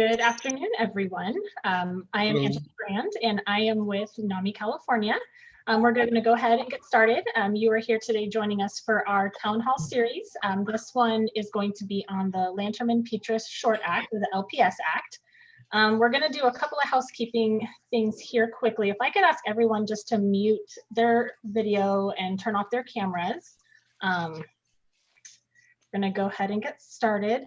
Good afternoon, everyone. I am Angela Brand, and I am with NAMI California. We're going to go ahead and get started. You are here today joining us for our Town Hall series. This one is going to be on the Lanterman-Petrus Short Act, or the LPS Act. We're going to do a couple of housekeeping things here quickly. If I could ask everyone just to mute their video and turn off their cameras. We're going to go ahead and get started.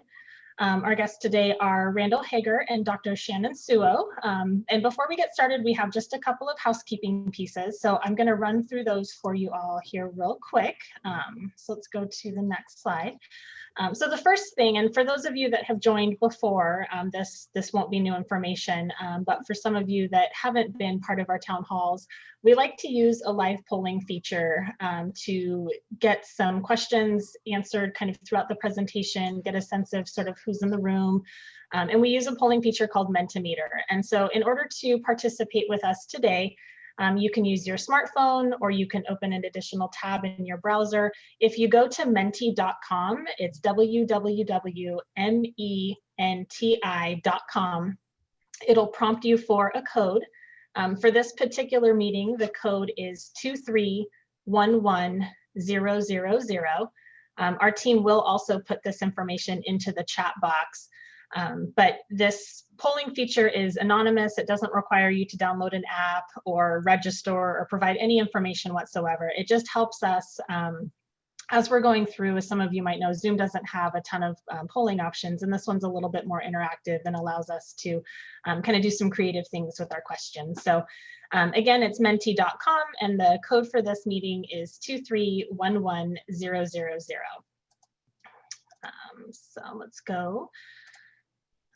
Our guests today are Randall Hagar and Dr. Shannon Suo. And before we get started, we have just a couple of housekeeping pieces. So I'm going to run through those for you all here real quick. So let's go to the next slide. So the first thing, and for those of you that have joined before, this won't be new information, but for some of you that haven't been part of our town halls, we like to use a live polling feature to get some questions answered kind of throughout the presentation, get a sense of sort of who's in the room. And we use a polling feature called Mentimeter. And so in order to participate with us today, you can use your smartphone or you can open an additional tab in your browser. If you go to menti.com, it's www.menti.com. It'll prompt you for a code. For this particular meeting, the code is 2311000. Our team will also put this information into the chat box. But this polling feature is anonymous. It doesn't require you to download an app or register or provide any information whatsoever. It just helps us, as we're going through, as some of you might know, Zoom doesn't have a ton of polling options, and this one's a little bit more interactive and allows us to kind of do some creative things with our questions. So again, it's menti.com, and the code for this meeting is 2311000. So let's go.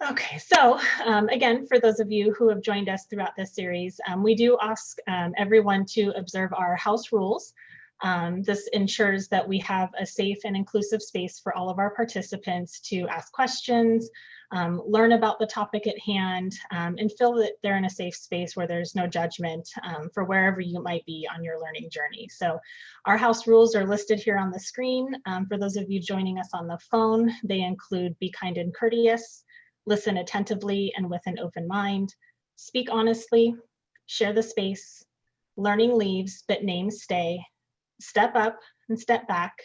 Okay, so again, for those of you who have joined us throughout this series, we do ask everyone to observe our house rules. This ensures that we have a safe and inclusive space for all of our participants to ask questions, learn about the topic at hand, and feel that they're in a safe space where there's no judgment for wherever you might be on your learning journey. So our house rules are listed here on the screen. For those of you joining us on the phone, they include be kind and courteous, listen attentively and with an open mind, speak honestly, share the space, learning leaves but names stay, step up and step back,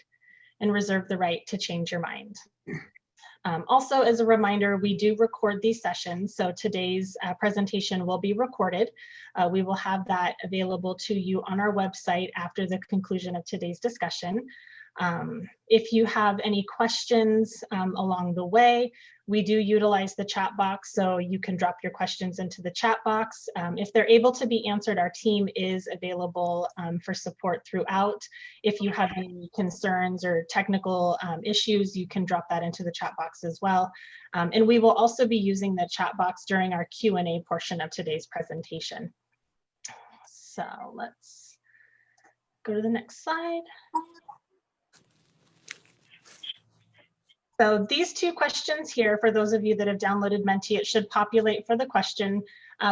and reserve the right to change your mind. Also, as a reminder, we do record these sessions, so today's presentation will be recorded. We will have that available to you on our website after the conclusion of today's discussion. If you have any questions along the way, we do utilize the chat box, so you can drop your questions into the chat box. If they're able to be answered, our team is available for support throughout. If you have any concerns or technical issues, you can drop that into the chat box as well. And we will also be using the chat box during our Q&A portion of today's presentation. So let's go to the next slide. So these two questions here, for those of you that have downloaded Menti, it should populate for the question.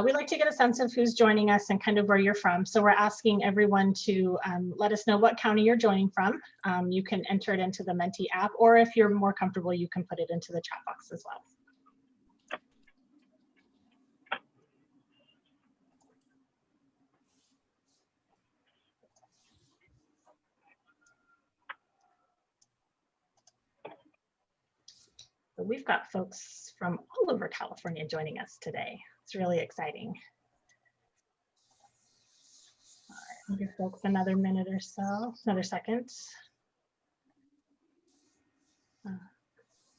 We like to get a sense of who's joining us and kind of where you're from. So we're asking everyone to let us know what county you're joining from. You can enter it into the Menti app, or if you're more comfortable, you can put it into the chat box as well. So we've got folks from all over California joining us today. It's really exciting. All right, I'll give folks another minute or so, another second.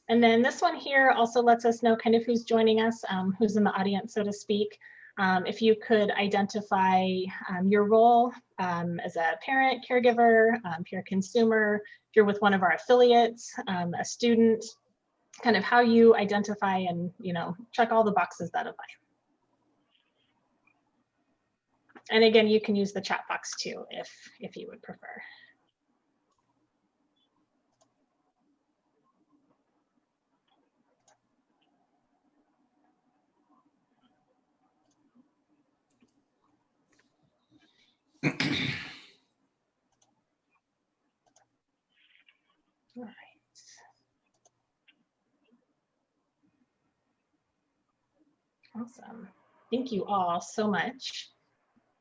And then this one here also lets us know kind of who's joining us, who's in the audience, so to speak. If you could identify your role as a parent, caregiver, peer consumer, if you're with one of our affiliates, a student, kind of how you identify and, check all the boxes that apply. And again, you can use the chat box too, if you would prefer. All right. Awesome. Thank you all so much.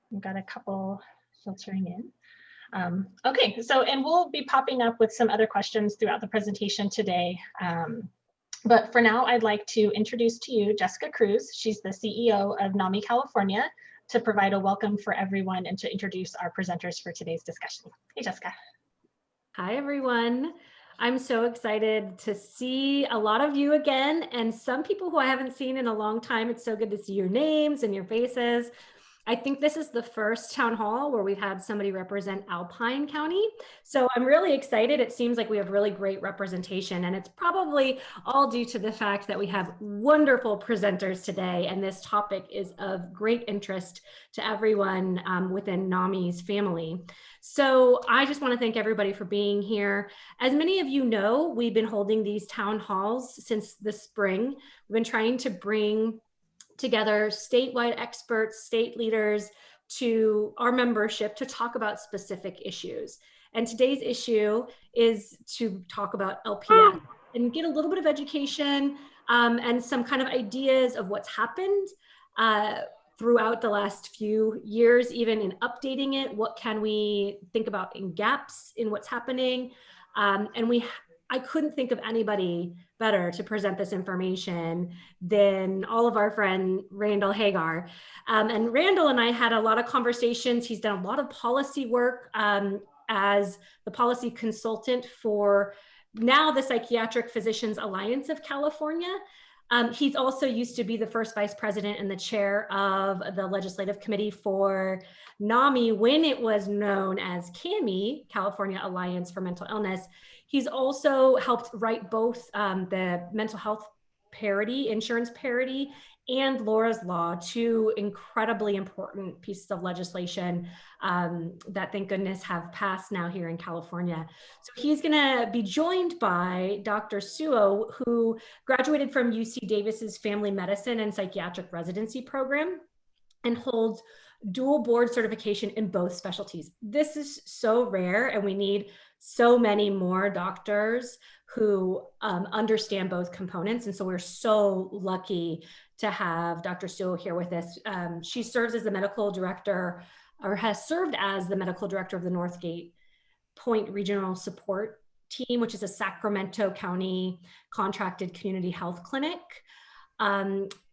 We've got a couple filtering in. Okay, so, and we'll be popping up with some other questions throughout the presentation today. But for now, I'd like to introduce to you Jessica Cruz. She's the CEO of NAMI California, to provide a welcome for everyone and to introduce our presenters for today's discussion. Hey, Jessica. Hi, everyone. I'm so excited to see a lot of you again, and some people who I haven't seen in a long time. It's so good to see your names and your faces. I think this is the first town hall where we've had somebody represent Alpine County. So I'm really excited. It seems like we have really great representation, and it's probably all due to the fact that we have wonderful presenters today. And this topic is of great interest to everyone within NAMI's family. So I just want to thank everybody for being here. As many of you know, we've been holding these town halls since the spring. We've been trying to bring together statewide experts, state leaders to our membership to talk about specific issues. And today's issue is to talk about LPS and get a little bit of education and some kind of ideas of what's happened throughout the last few years, even in updating it. What can we think about in gaps in what's happening? I couldn't think of anybody better to present this information than all of our friend Randall Hagar. And Randall and I had a lot of conversations. He's done a lot of policy work as the policy consultant for now the Psychiatric Physicians Alliance of California. He's also used to be the first vice president and the chair of the legislative committee for NAMI when it was known as CAMI, California Alliance for Mental Illness. He's also helped write both the mental health parity, insurance parity, and Laura's Law, two incredibly important pieces of legislation that, thank goodness, have passed now here in California. So he's going to be joined by Dr. Suo, who graduated from UC Davis's Family Medicine and Psychiatric Residency Program and holds dual board certification in both specialties. This is so rare, and we need so many more doctors who understand both components. And so we're so lucky to have Dr. Suo here with us. She serves as the medical director, or has served as the medical director of the Northgate Point Regional Support Team, which is a Sacramento County contracted community health clinic.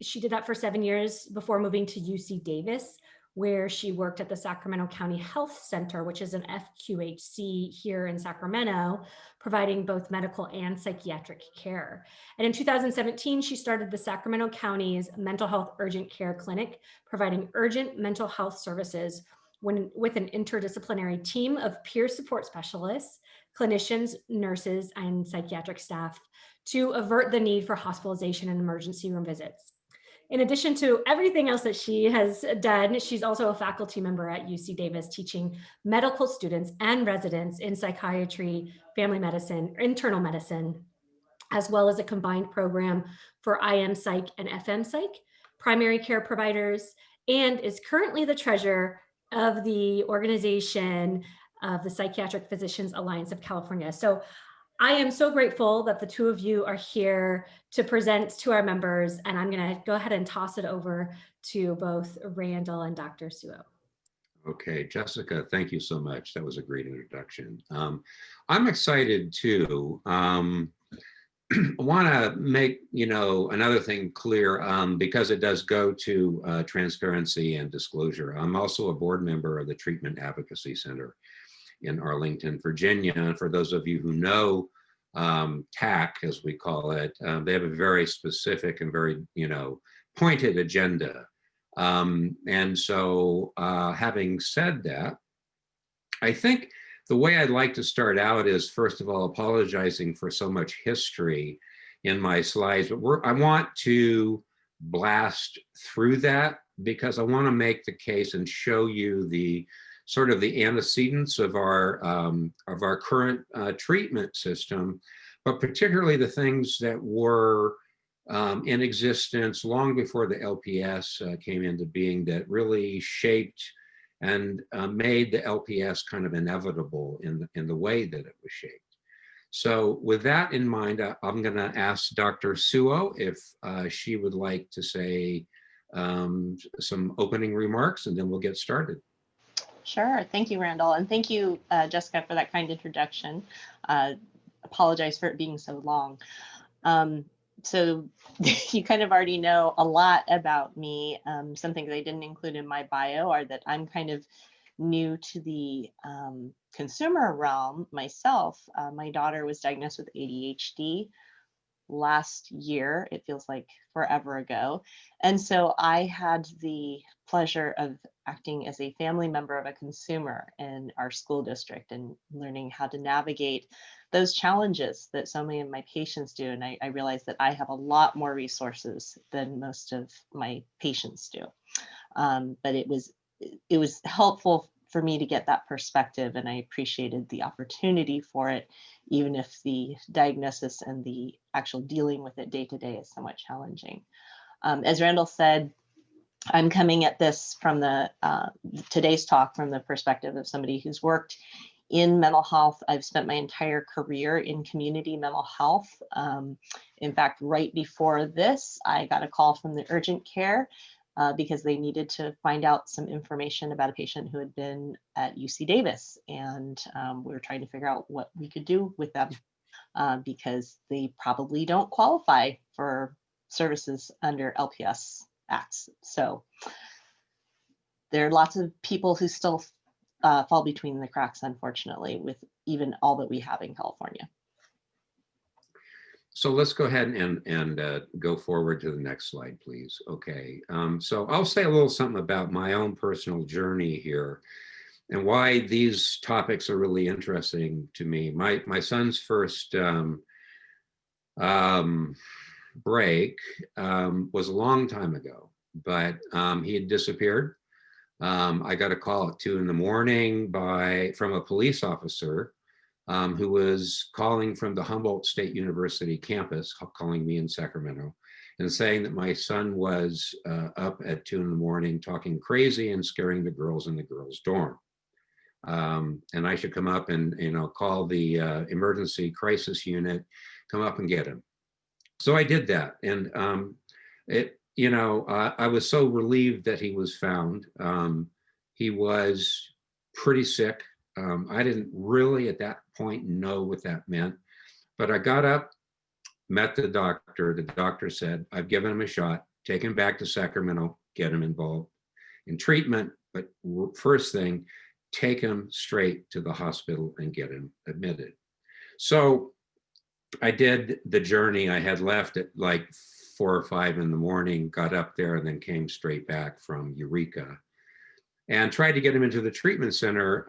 She did that for 7 years before moving to UC Davis, where she worked at the Sacramento County Health Center, which is an FQHC here in Sacramento, providing both medical and psychiatric care. And in 2017, she started the Sacramento County's Mental Health Urgent Care Clinic, providing urgent mental health services with an interdisciplinary team of peer support specialists, clinicians, nurses, and psychiatric staff to avert the need for hospitalization and emergency room visits. In addition to everything else that she has done, she's also a faculty member at UC Davis, teaching medical students and residents in psychiatry, family medicine, internal medicine, as well as a combined program for IM Psych and FM Psych, primary care providers, and is currently the treasurer of the organization of the Psychiatric Physicians Alliance of California. So I am so grateful that the two of you are here to present to our members, and I'm going to go ahead and toss it over to both Randall and Dr. Suo. Okay, Jessica, thank you so much. That was a great introduction. I'm excited too. I want to make, another thing clear because it does go to transparency and disclosure. I'm also a board member of the Treatment Advocacy Center in Arlington, Virginia. And for those of you who know TAC, as we call it, they have a very specific and very, pointed agenda. And so having said that, I think the way I'd like to start out is, first of all, apologizing for so much history in my slides, but I want to blast through that because I want to make the case and show you the sort of the antecedents of our current treatment system, but particularly the things that were in existence long before the LPS came into being that really shaped and made the LPS kind of inevitable in the way that it was shaped. So with that in mind, I'm going to ask Dr. Suo if she would like to say some opening remarks, and then we'll get started. Sure. Thank you, Randall. And thank you, Jessica, for that kind introduction. Apologize for it being so long. So you kind of already know a lot about me. Some things I didn't include in my bio are that I'm kind of new to the consumer realm myself. My daughter was diagnosed with ADHD last year. It feels like forever ago. And so I had the pleasure of acting as a family member of a consumer in our school district and learning how to navigate those challenges that so many of my patients do. And I realized that I have a lot more resources than most of my patients do. But it was helpful for me to get that perspective, and I appreciated the opportunity for it, even if the diagnosis and the actual dealing with it day to day is somewhat challenging. As Randall said, I'm coming at this from the today's talk from the perspective of somebody who's worked in mental health. I've spent my entire career in community mental health. In fact, right before this, I got a call from the urgent care because they needed to find out some information about a patient who had been at UC Davis. And we were trying to figure out what we could do with them because they probably don't qualify for services under LPS Acts. So there are lots of people who still fall between the cracks, unfortunately, with even all that we have in California. So let's go ahead and go forward to the next slide, please. Okay, so I'll say a little something about my own personal journey here and why these topics are really interesting to me. My son's first break was a long time ago, but he had disappeared. I got a call at 2 a.m. from a police officer who was calling from the Humboldt State University campus, calling me in Sacramento, and saying that my son was up at 2 a.m. talking crazy and scaring the girls in the girls' dorm. And I should come up and call the emergency crisis unit, come up and get him. So I did that, and I was so relieved that he was found. He was pretty sick. I didn't really at that point know what that meant, but I got up, met the doctor. The doctor said, I've given him a shot, take him back to Sacramento, get him involved in treatment. But first thing, take him straight to the hospital and get him admitted. So I did the journey. I had left at like 4 or 5 a.m, got up there and then came straight back from Eureka and tried to get him into the treatment center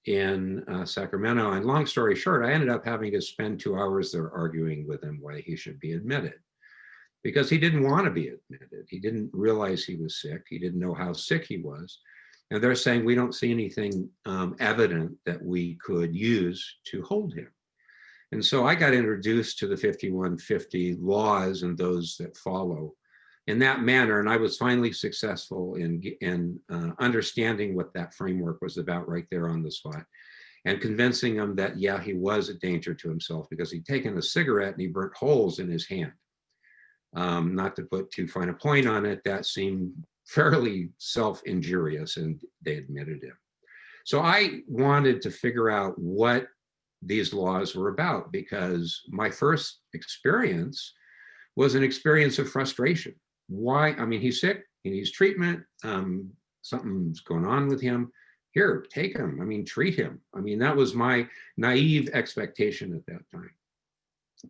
in Sacramento. And long story short, I ended up having to spend 2 hours there arguing with him why he should be admitted, because he didn't want to be admitted. He didn't realize he was sick. He didn't know how sick he was. And they're saying, we don't see anything evident that we could use to hold him. And so I got introduced to the 5150 laws and those that follow in that manner. And I was finally successful in understanding what that framework was about right there on the spot, and convincing him that, yeah, he was a danger to himself because he'd taken a cigarette and he burnt holes in his hand. Not to put too fine a point on it, that seemed fairly self-injurious, and they admitted him. So I wanted to figure out what these laws were about, because my first experience was an experience of frustration. Why? I mean, he's sick, he needs treatment, something's going on with him. Here, take him, I mean, treat him. I mean, that was my naive expectation at that time.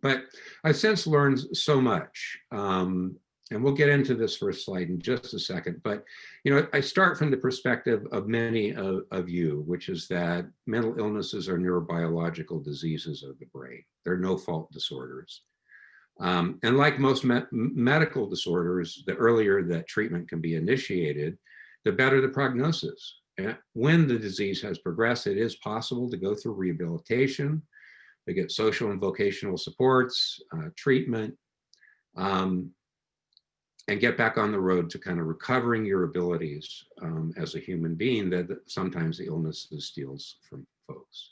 But I've since learned so much, and we'll get into this first slide in just a second. But I start from the perspective of many of you, which is that mental illnesses are neurobiological diseases of the brain. They're no-fault disorders. And like most medical disorders, the earlier that treatment can be initiated, the better the prognosis. And when the disease has progressed, it is possible to go through rehabilitation, to get social and vocational supports, treatment, and get back on the road to kind of recovering your abilities as a human being that sometimes the illness steals from folks.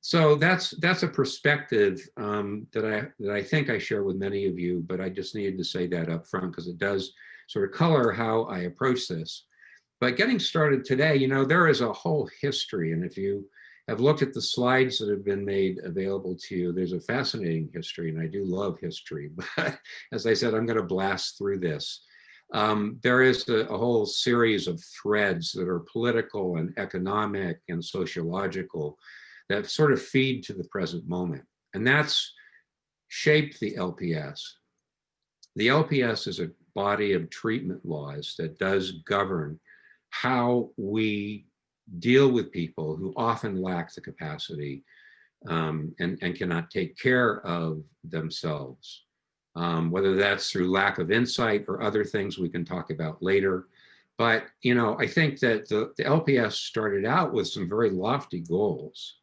So that's a perspective that I think I share with many of you, but I just needed to say that up front because it does sort of color how I approach this. But getting started today, you know, there is a whole history. And if you have looked at the slides that have been made available to you, there's a fascinating history, and I do love history. But as I said, I'm going to blast through this. There is a whole series of threads that are political and economic and sociological that sort of feed to the present moment. And that's shaped the LPS. The LPS is a body of treatment laws that does govern how we deal with people who often lack the capacity and cannot take care of themselves, whether that's through lack of insight or other things we can talk about later. But, you know, I think that the LPS started out with some very lofty goals.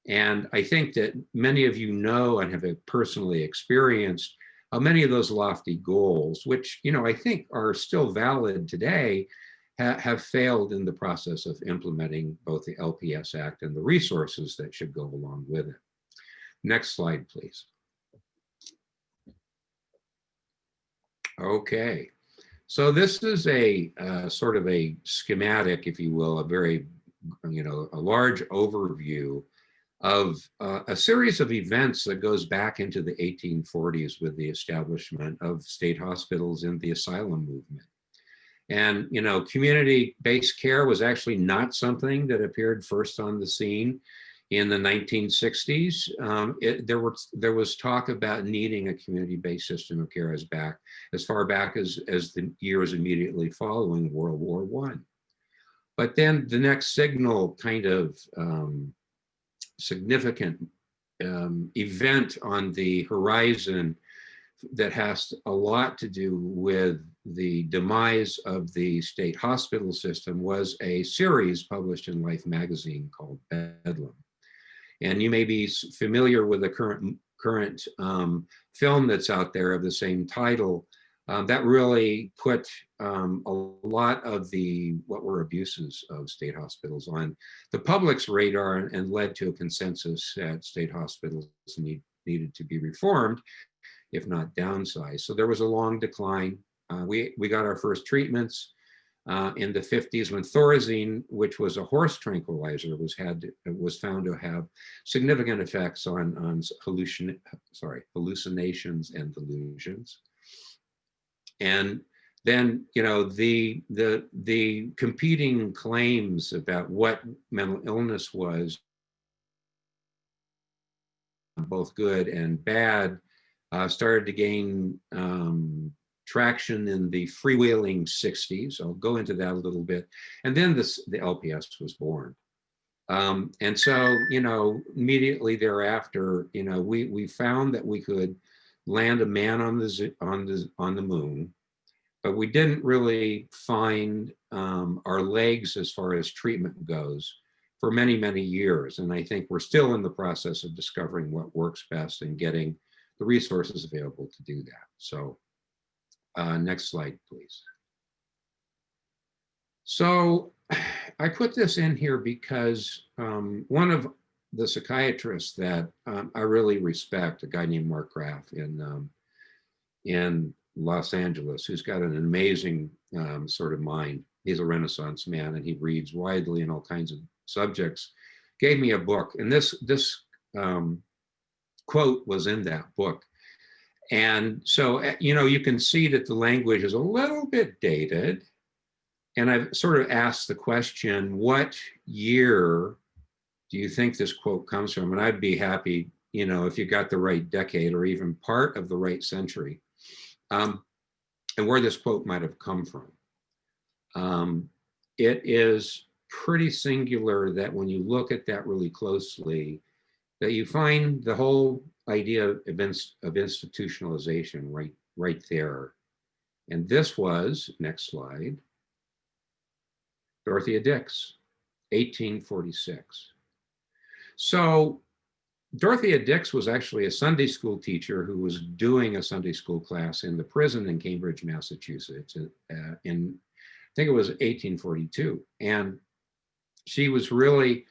And I think that many of you know and have personally experienced how many of those lofty goals, which, you know, I think are still valid today, have failed in the process of implementing both the LPS Act and the resources that should go along with it. Next slide, please. Okay, so this is a sort of a schematic, if you will, a very, you know, a large overview of a series of events that goes back into the 1840s with the establishment of state hospitals in the asylum movement. And, you know, community-based care was actually not something that appeared first on the scene in the 1960s. There was talk about needing a community-based system of care as far back as the years immediately following World War I. But then the next signal kind of significant event on the horizon that has a lot to do with the demise of the state hospital system was a series published in Life magazine called Bedlam. And you may be familiar with the current film that's out there of the same title. That really put a lot of what were abuses of state hospitals on the public's radar and led to a consensus that state hospitals needed to be reformed, if not downsized. So there was a long decline. We got our first treatments in the 50s when Thorazine, which was a horse tranquilizer, was found to have significant effects on hallucinations and delusions. And then, you know, the competing claims about what mental illness was, both good and bad, started to gain traction in the freewheeling 60s. I'll go into that a little bit. And then the LPS was born. And so, you know, immediately thereafter, you know, we found that we could land a man on the moon, but we didn't really find our legs as far as treatment goes for many, many years. And I think we're still in the process of discovering what works best and getting the resources available to do that. So next slide, please. So I put this in here because one of the psychiatrists that I really respect, a guy named Mark Graff in Los Angeles, who's got an amazing sort of mind. He's a Renaissance man and he reads widely in all kinds of subjects, gave me a book. And this quote was in that book. And so, you know, you can see that the language is a little bit dated. And I've sort of asked the question, what year do you think this quote comes from? And I'd be happy, you know, if you got the right decade or even part of the right century, and where this quote might have come from. It is pretty singular that when you look at that really closely, that you find the whole idea of institutionalization right there. And this was, next slide, Dorothea Dix, 1846. So Dorothea Dix was actually a Sunday school teacher who was doing a Sunday school class in the prison in Cambridge, Massachusetts, in, I think it was 1842. And she was really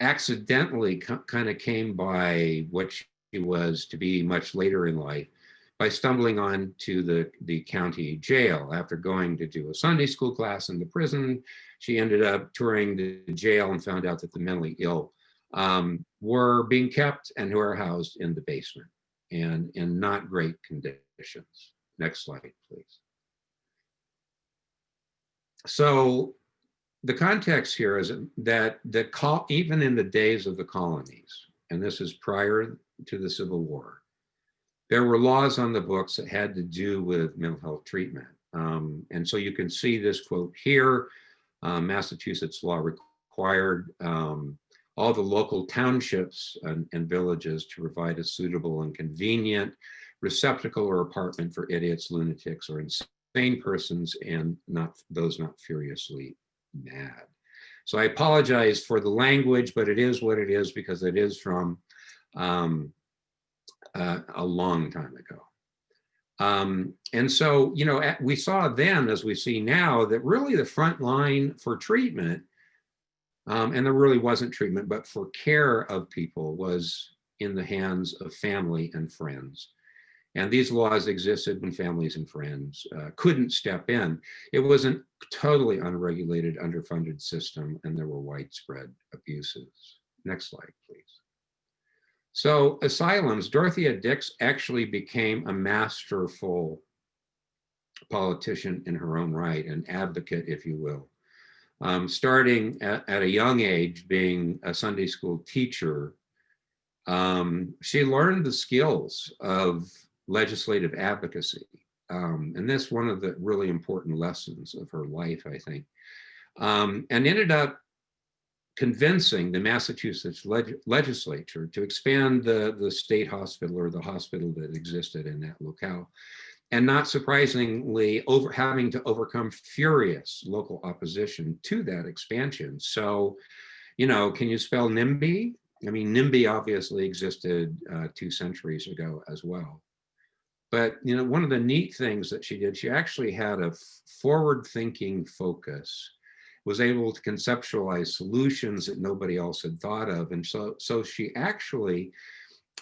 accidentally kind of came by what she was to be much later in life, by stumbling on to the county jail. After going to do a Sunday school class in the prison, she ended up touring the jail and found out that the mentally ill were being kept and who are housed in the basement and in not great conditions. Next slide, please. So the context here is that even in the days of the colonies, and this is prior to the Civil War, there were laws on the books that had to do with mental health treatment. And so you can see this quote here. Massachusetts law required all the local townships and villages to provide a suitable and convenient receptacle or apartment for idiots, lunatics, or insane persons, and those not furiously mad. So I apologize for the language, but it is what it is because it is from a long time ago. And so, you know, we saw then, as we see now, that really the front line for treatment, and there really wasn't treatment, but for care of people, was in the hands of family and friends. And these laws existed when families and friends couldn't step in. It was a totally unregulated, underfunded system, and there were widespread abuses. Next slide, please. So Asylums, Dorothea Dix actually became a masterful politician in her own right, an advocate, if you will. Starting at a young age, being a Sunday school teacher, she learned the skills of legislative advocacy. And that's one of the really important lessons of her life, I think. And ended up convincing the Massachusetts legislature to expand the state hospital, or the hospital that existed in that locale. And not surprisingly, having to overcome furious local opposition to that expansion. So, you know, can you spell NIMBY? I mean, NIMBY obviously existed 2 centuries ago as well. But, you know, one of the neat things that she did, she actually had a forward-thinking focus, was able to conceptualize solutions that nobody else had thought of. And so she actually,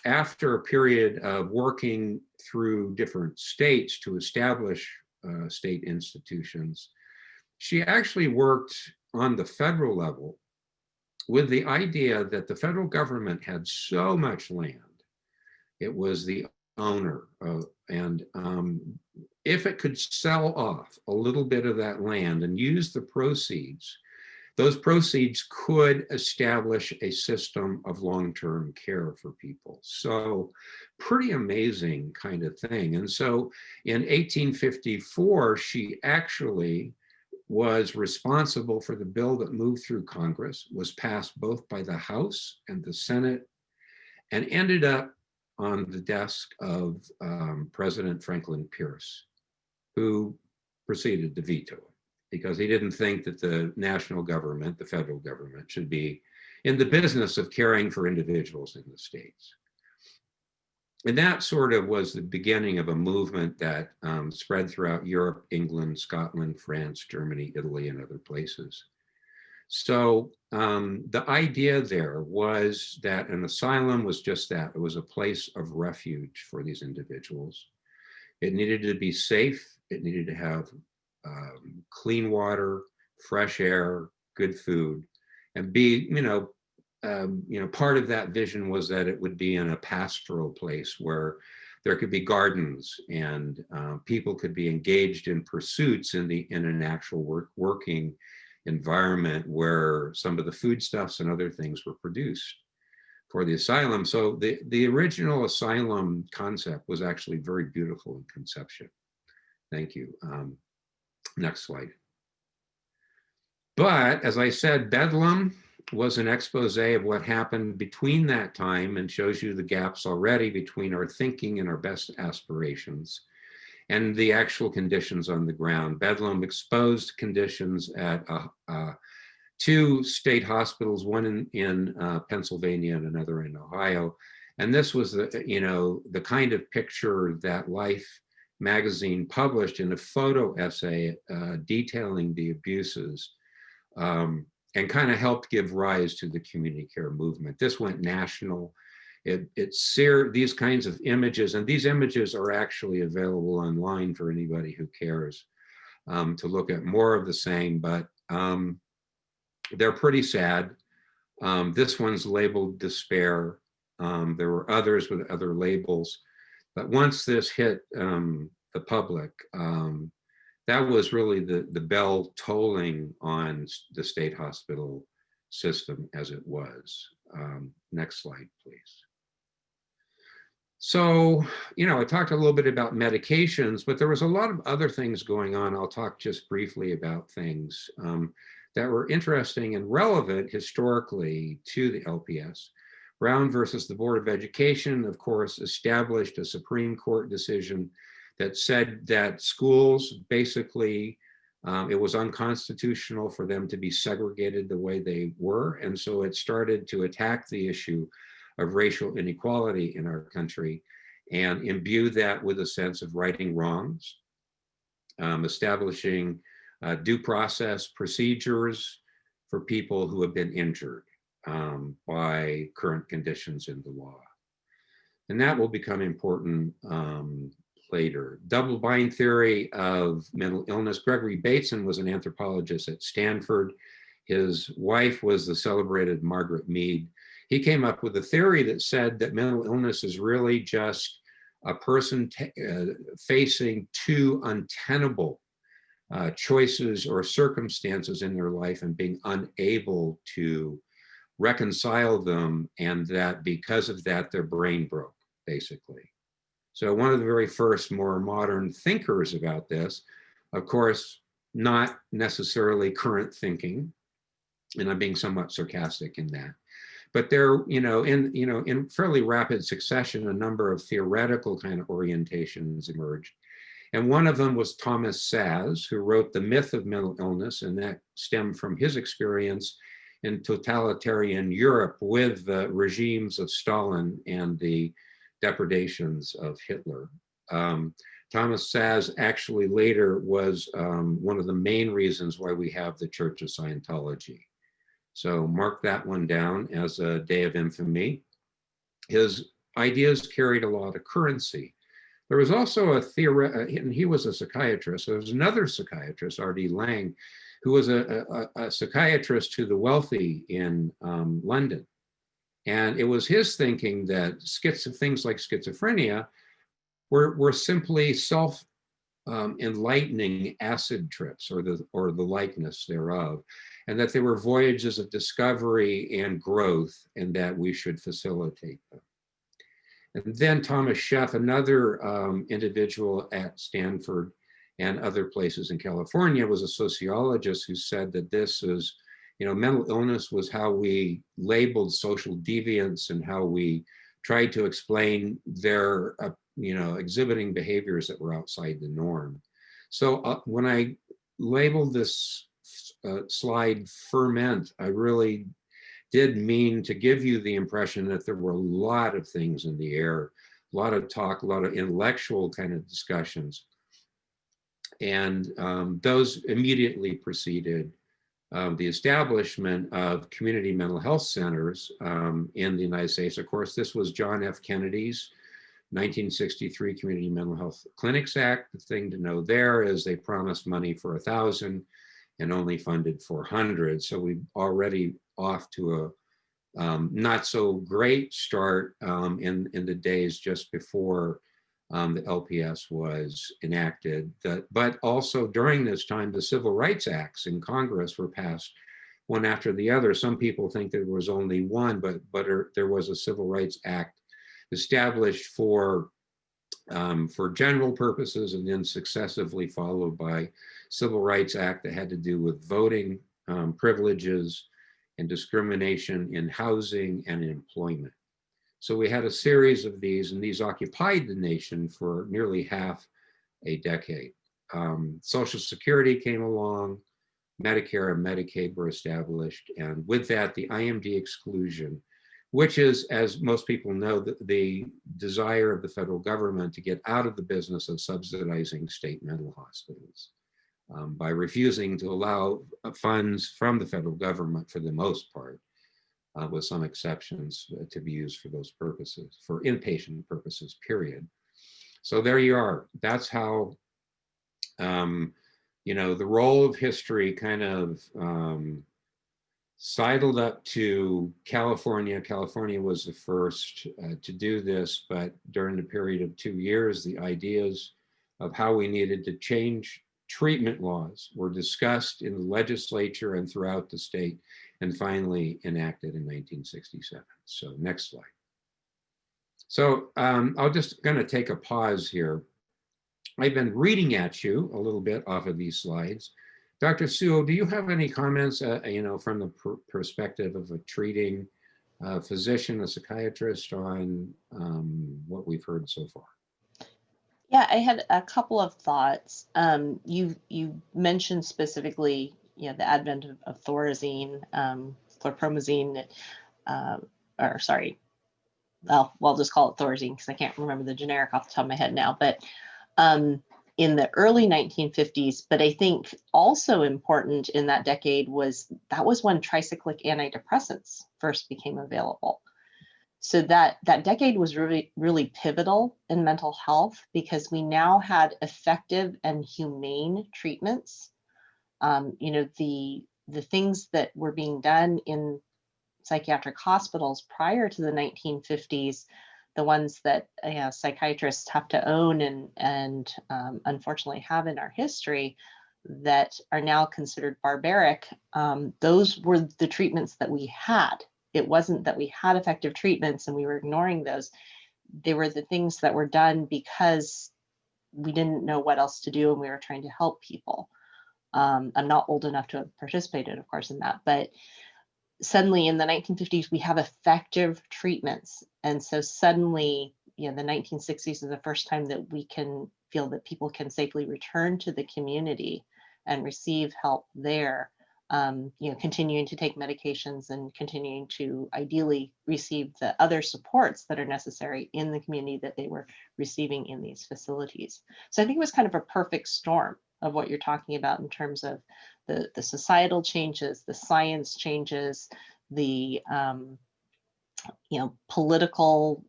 after a period of working through different states to establish state institutions, she actually worked on the federal level with the idea that the federal government had so much land. It was the owner and if it could sell off a little bit of that land and use the proceeds, those proceeds could establish a system of long-term care for people. So pretty amazing kind of thing. And so in 1854, she actually was responsible for the bill that moved through Congress, was passed both by the House and the Senate, and ended up on the desk of President Franklin Pierce, who proceeded to veto it because he didn't think that the national government, the federal government, should be in the business of caring for individuals in the states. And that sort of was the beginning of a movement that spread throughout Europe, England, Scotland, France, Germany, Italy, and other places. So the idea there was that an asylum was just that. It was a place of refuge for these individuals. It needed to be safe. It needed to have clean water, fresh air, good food, and be, part of that vision was that it would be in a pastoral place where there could be gardens and people could be engaged in pursuits in an actual working environment where some of the foodstuffs and other things were produced for the asylum. So the original asylum concept was actually very beautiful in conception. Thank you. Next slide. But as I said, Bedlam was an expose of what happened between that time and shows you the gaps already between our thinking and our best aspirations and the actual conditions on the ground. Bedlam exposed conditions at 2 state hospitals, one in Pennsylvania and another in Ohio. And this was the kind of picture that Life magazine published in a photo essay detailing the abuses and kind of helped give rise to the community care movement. This went national these kinds of images, and these images are actually available online for anybody who cares to look at more of the same, but they're pretty sad. This one's labeled despair. There were others with other labels, but once this hit the public, that was really the bell tolling on the state hospital system as it was. Next slide, please. So, I talked a little bit about medications, but there was a lot of other things going on. I'll talk just briefly about things that were interesting and relevant historically to the LPS. Brown versus the Board of Education, of course, established a Supreme Court decision that said that schools basically, it was unconstitutional for them to be segregated the way they were. And so it started to attack the issue of racial inequality in our country and imbue that with a sense of righting wrongs, establishing due process procedures for people who have been injured by current conditions in the law. And that will become important later. Double bind theory of mental illness. Gregory Bateson was an anthropologist at Stanford. His wife was the celebrated Margaret Mead. He came up with a theory that said that mental illness is really just a person facing two untenable choices or circumstances in their life and being unable to reconcile them, and that because of that, their brain broke, basically. So one of the very first more modern thinkers about this, of course, not necessarily current thinking, and I'm being somewhat sarcastic in that, but there, in fairly rapid succession, a number of theoretical kind of orientations emerged. And one of them was Thomas Szasz, who wrote The Myth of Mental Illness, and that stemmed from his experience in totalitarian Europe with the regimes of Stalin and the depredations of Hitler. Thomas Szasz actually later was one of the main reasons why we have the Church of Scientology. So mark that one down as a day of infamy. His ideas carried a lot of currency. There was also and he was a psychiatrist. There was another psychiatrist, R.D. Laing, who was a psychiatrist to the wealthy in London. And it was his thinking that things like schizophrenia were simply self-enlightening acid trips or the likeness thereof, and that they were voyages of discovery and growth, and that we should facilitate them. And then Thomas Sheff, another individual at Stanford and other places in California, was a sociologist who said that this is, mental illness was how we labeled social deviance and how we tried to explain their, exhibiting behaviors that were outside the norm. So when I labeled this slide ferment, I really did mean to give you the impression that there were a lot of things in the air, a lot of talk, a lot of intellectual kind of discussions. And those immediately preceded the establishment of community mental health centers in the United States. Of course, this was John F. Kennedy's 1963 Community Mental Health Clinics Act. The thing to know there is they promised money for 1,000 and only funded 400. So we're already off to a not so great start in the days just before the LPS was enacted. But also during this time, the Civil Rights Acts in Congress were passed one after the other. Some people think there was only one, but there was a Civil Rights Act established for general purposes, and then successively followed by Civil Rights Act that had to do with voting privileges and discrimination in housing and in employment. So we had a series of these, and these occupied the nation for nearly half a decade. Social Security came along, Medicare and Medicaid were established, and with that, the Imd Exclusion, which is, as most people know, the desire of the federal government to get out of the business of subsidizing state mental hospitals by refusing to allow funds from the federal government, for the most part, with some exceptions to be used for those purposes, for inpatient purposes, period. So there you are. That's how, you know, the role of history kind of sidled up to California. California was the first to do this, but during the period of 2 years, the ideas of how we needed to change treatment laws were discussed in the legislature and throughout the state, and finally enacted in 1967. So next slide. So I'll just gonna take a pause here. I've been reading at you a little bit off of these slides. Dr. Sewell, do you have any comments, you know, from the perspective of a treating physician, a psychiatrist, on what we've heard so far? Yeah, I had a couple of thoughts. You mentioned specifically, you know, the advent of thorazine, chlorpromazine, or sorry, well, we'll just call it thorazine because I can't remember the generic off the top of my head now, but in the early 1950s. But I think also important in that decade was when tricyclic antidepressants first became available. So that decade was really pivotal in mental health because we now had effective and humane treatments. You know, the things that were being done in psychiatric hospitals prior to the 1950s, the ones that, you know, psychiatrists have to own and unfortunately have in our history that are now considered barbaric, those were the treatments that we had. It wasn't that we had effective treatments and we were ignoring those. They were the things that were done because we didn't know what else to do and we were trying to help people. I'm not old enough to have participated, of course, in that, but suddenly in the 1950s, we have effective treatments. And so suddenly, you know, the 1960s is the first time that we can feel that people can safely return to the community and receive help there. You know, continuing to take medications and continuing to ideally receive the other supports that are necessary in the community that they were receiving in these facilities. So I think it was kind of a perfect storm of what you're talking about in terms of the societal changes, the science changes, the you know, political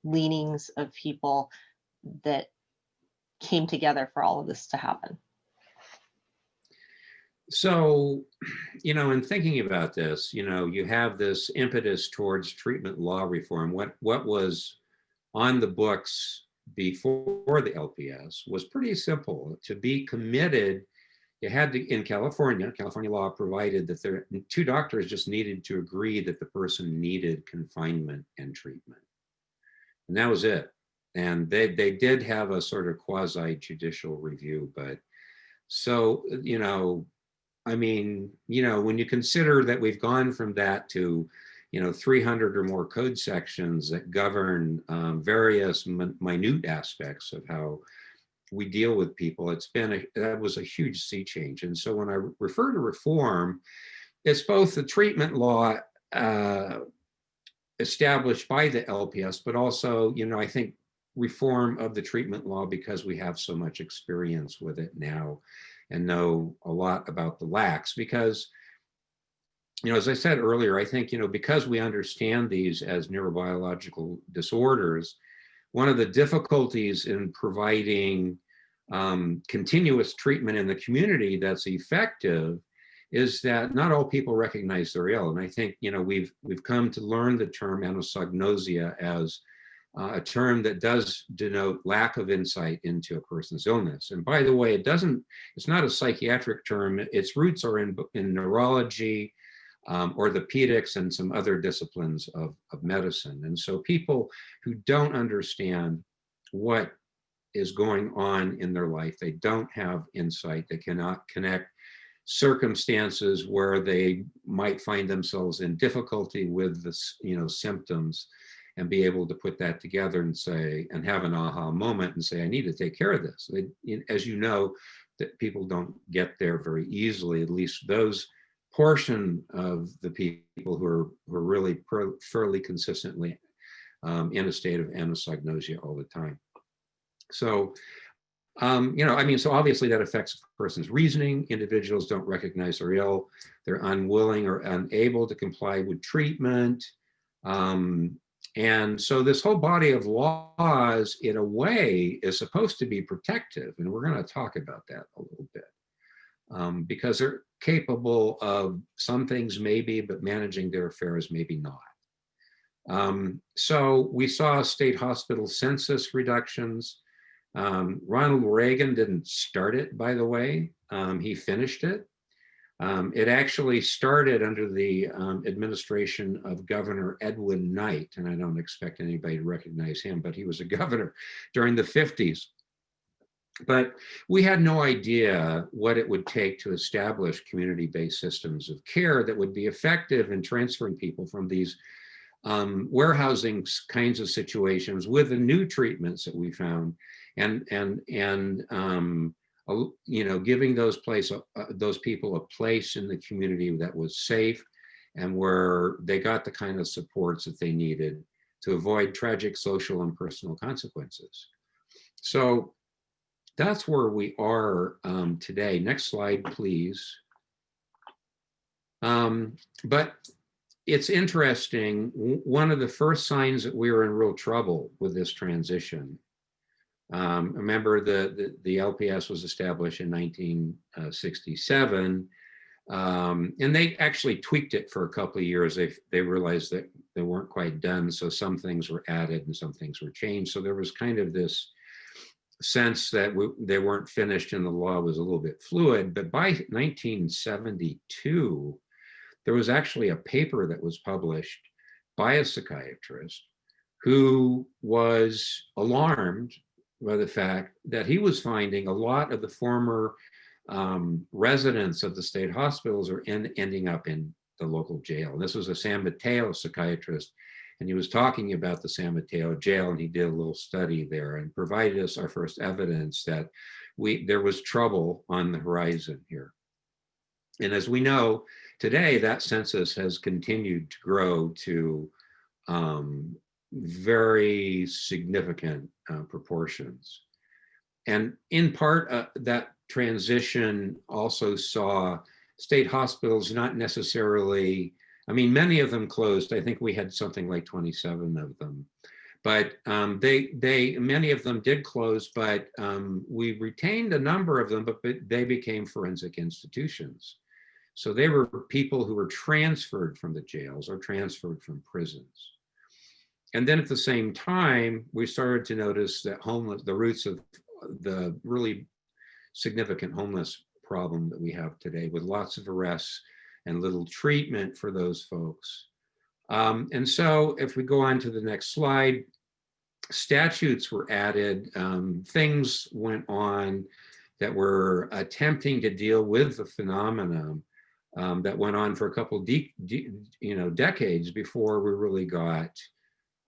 leanings of people that came together for all of this to happen. So, you know, in thinking about this, you know, you have this impetus towards treatment law reform. What was on the books before the LPS was pretty simple. To be committed, you had to, in California law provided that two doctors just needed to agree that the person needed confinement and treatment. And that was it. And they did have a sort of quasi-judicial review, but so, you know, I mean, you know, when you consider that we've gone from that to, you know, 300 or more code sections that govern various minute aspects of how we deal with people, that was a huge sea change. And so when I refer to reform, it's both the treatment law established by the LPS, but also, you know, I think reform of the treatment law because we have so much experience with it now and know a lot about the lacks. Because, you know, as I said earlier, I think, you know, because we understand these as neurobiological disorders, one of the difficulties in providing continuous treatment in the community that's effective is that not all people recognize they're ill. And I think, you know, we've come to learn the term anosognosia as a term that does denote lack of insight into a person's illness. And by the way, it's not a psychiatric term. Its roots are in neurology, orthopedics, and some other disciplines of medicine. And so people who don't understand what is going on in their life, they don't have insight, they cannot connect circumstances where they might find themselves in difficulty with the, you know, symptoms, and be able to put that together and say, and have an aha moment and say, I need to take care of this. As you know, that people don't get there very easily, at least those portion of the people who are really fairly consistently in a state of anosognosia all the time. So I mean, so obviously that affects a person's reasoning. Individuals don't recognize they're ill. They're unwilling or unable to comply with treatment. And so this whole body of laws, in a way, is supposed to be protective. And we're going to talk about that a little bit, because they're capable of some things maybe, but managing their affairs maybe not. So we saw state hospital census reductions. Ronald Reagan didn't start it, by the way. He finished it. It actually started under the administration of Governor Edwin Knight, and I don't expect anybody to recognize him, but he was a governor during the 50s. But we had no idea what it would take to establish community-based systems of care that would be effective in transferring people from these warehousing kinds of situations with the new treatments that we found, and giving those people a place in the community that was safe and where they got the kind of supports that they needed to avoid tragic social and personal consequences. So that's where we are today. Next slide, please. But it's interesting. One of the first signs that we were in real trouble with this transition. Remember, the LPS was established in 1967, and they actually tweaked it for a couple of years. They realized that they weren't quite done, so some things were added and some things were changed. So there was kind of this sense that they weren't finished and the law was a little bit fluid. But by 1972, there was actually a paper that was published by a psychiatrist who was alarmed by the fact that he was finding a lot of the former residents of the state hospitals are ending up in the local jail. And this was a San Mateo psychiatrist, and he was talking about the San Mateo jail, and he did a little study there and provided us our first evidence that there was trouble on the horizon here. And as we know, today that census has continued to grow to very significant proportions. And in part, that transition also saw state hospitals not necessarily, I mean, many of them closed. I think we had something like 27 of them. But many of them did close, but we retained a number of them, but they became forensic institutions. So they were people who were transferred from the jails or transferred from prisons. And then at the same time, we started to notice that the roots of the really significant homeless problem that we have today, with lots of arrests and little treatment for those folks. And so if we go on to the next slide, statutes were added, things went on that were attempting to deal with the phenomenon that went on for a couple decades before we really got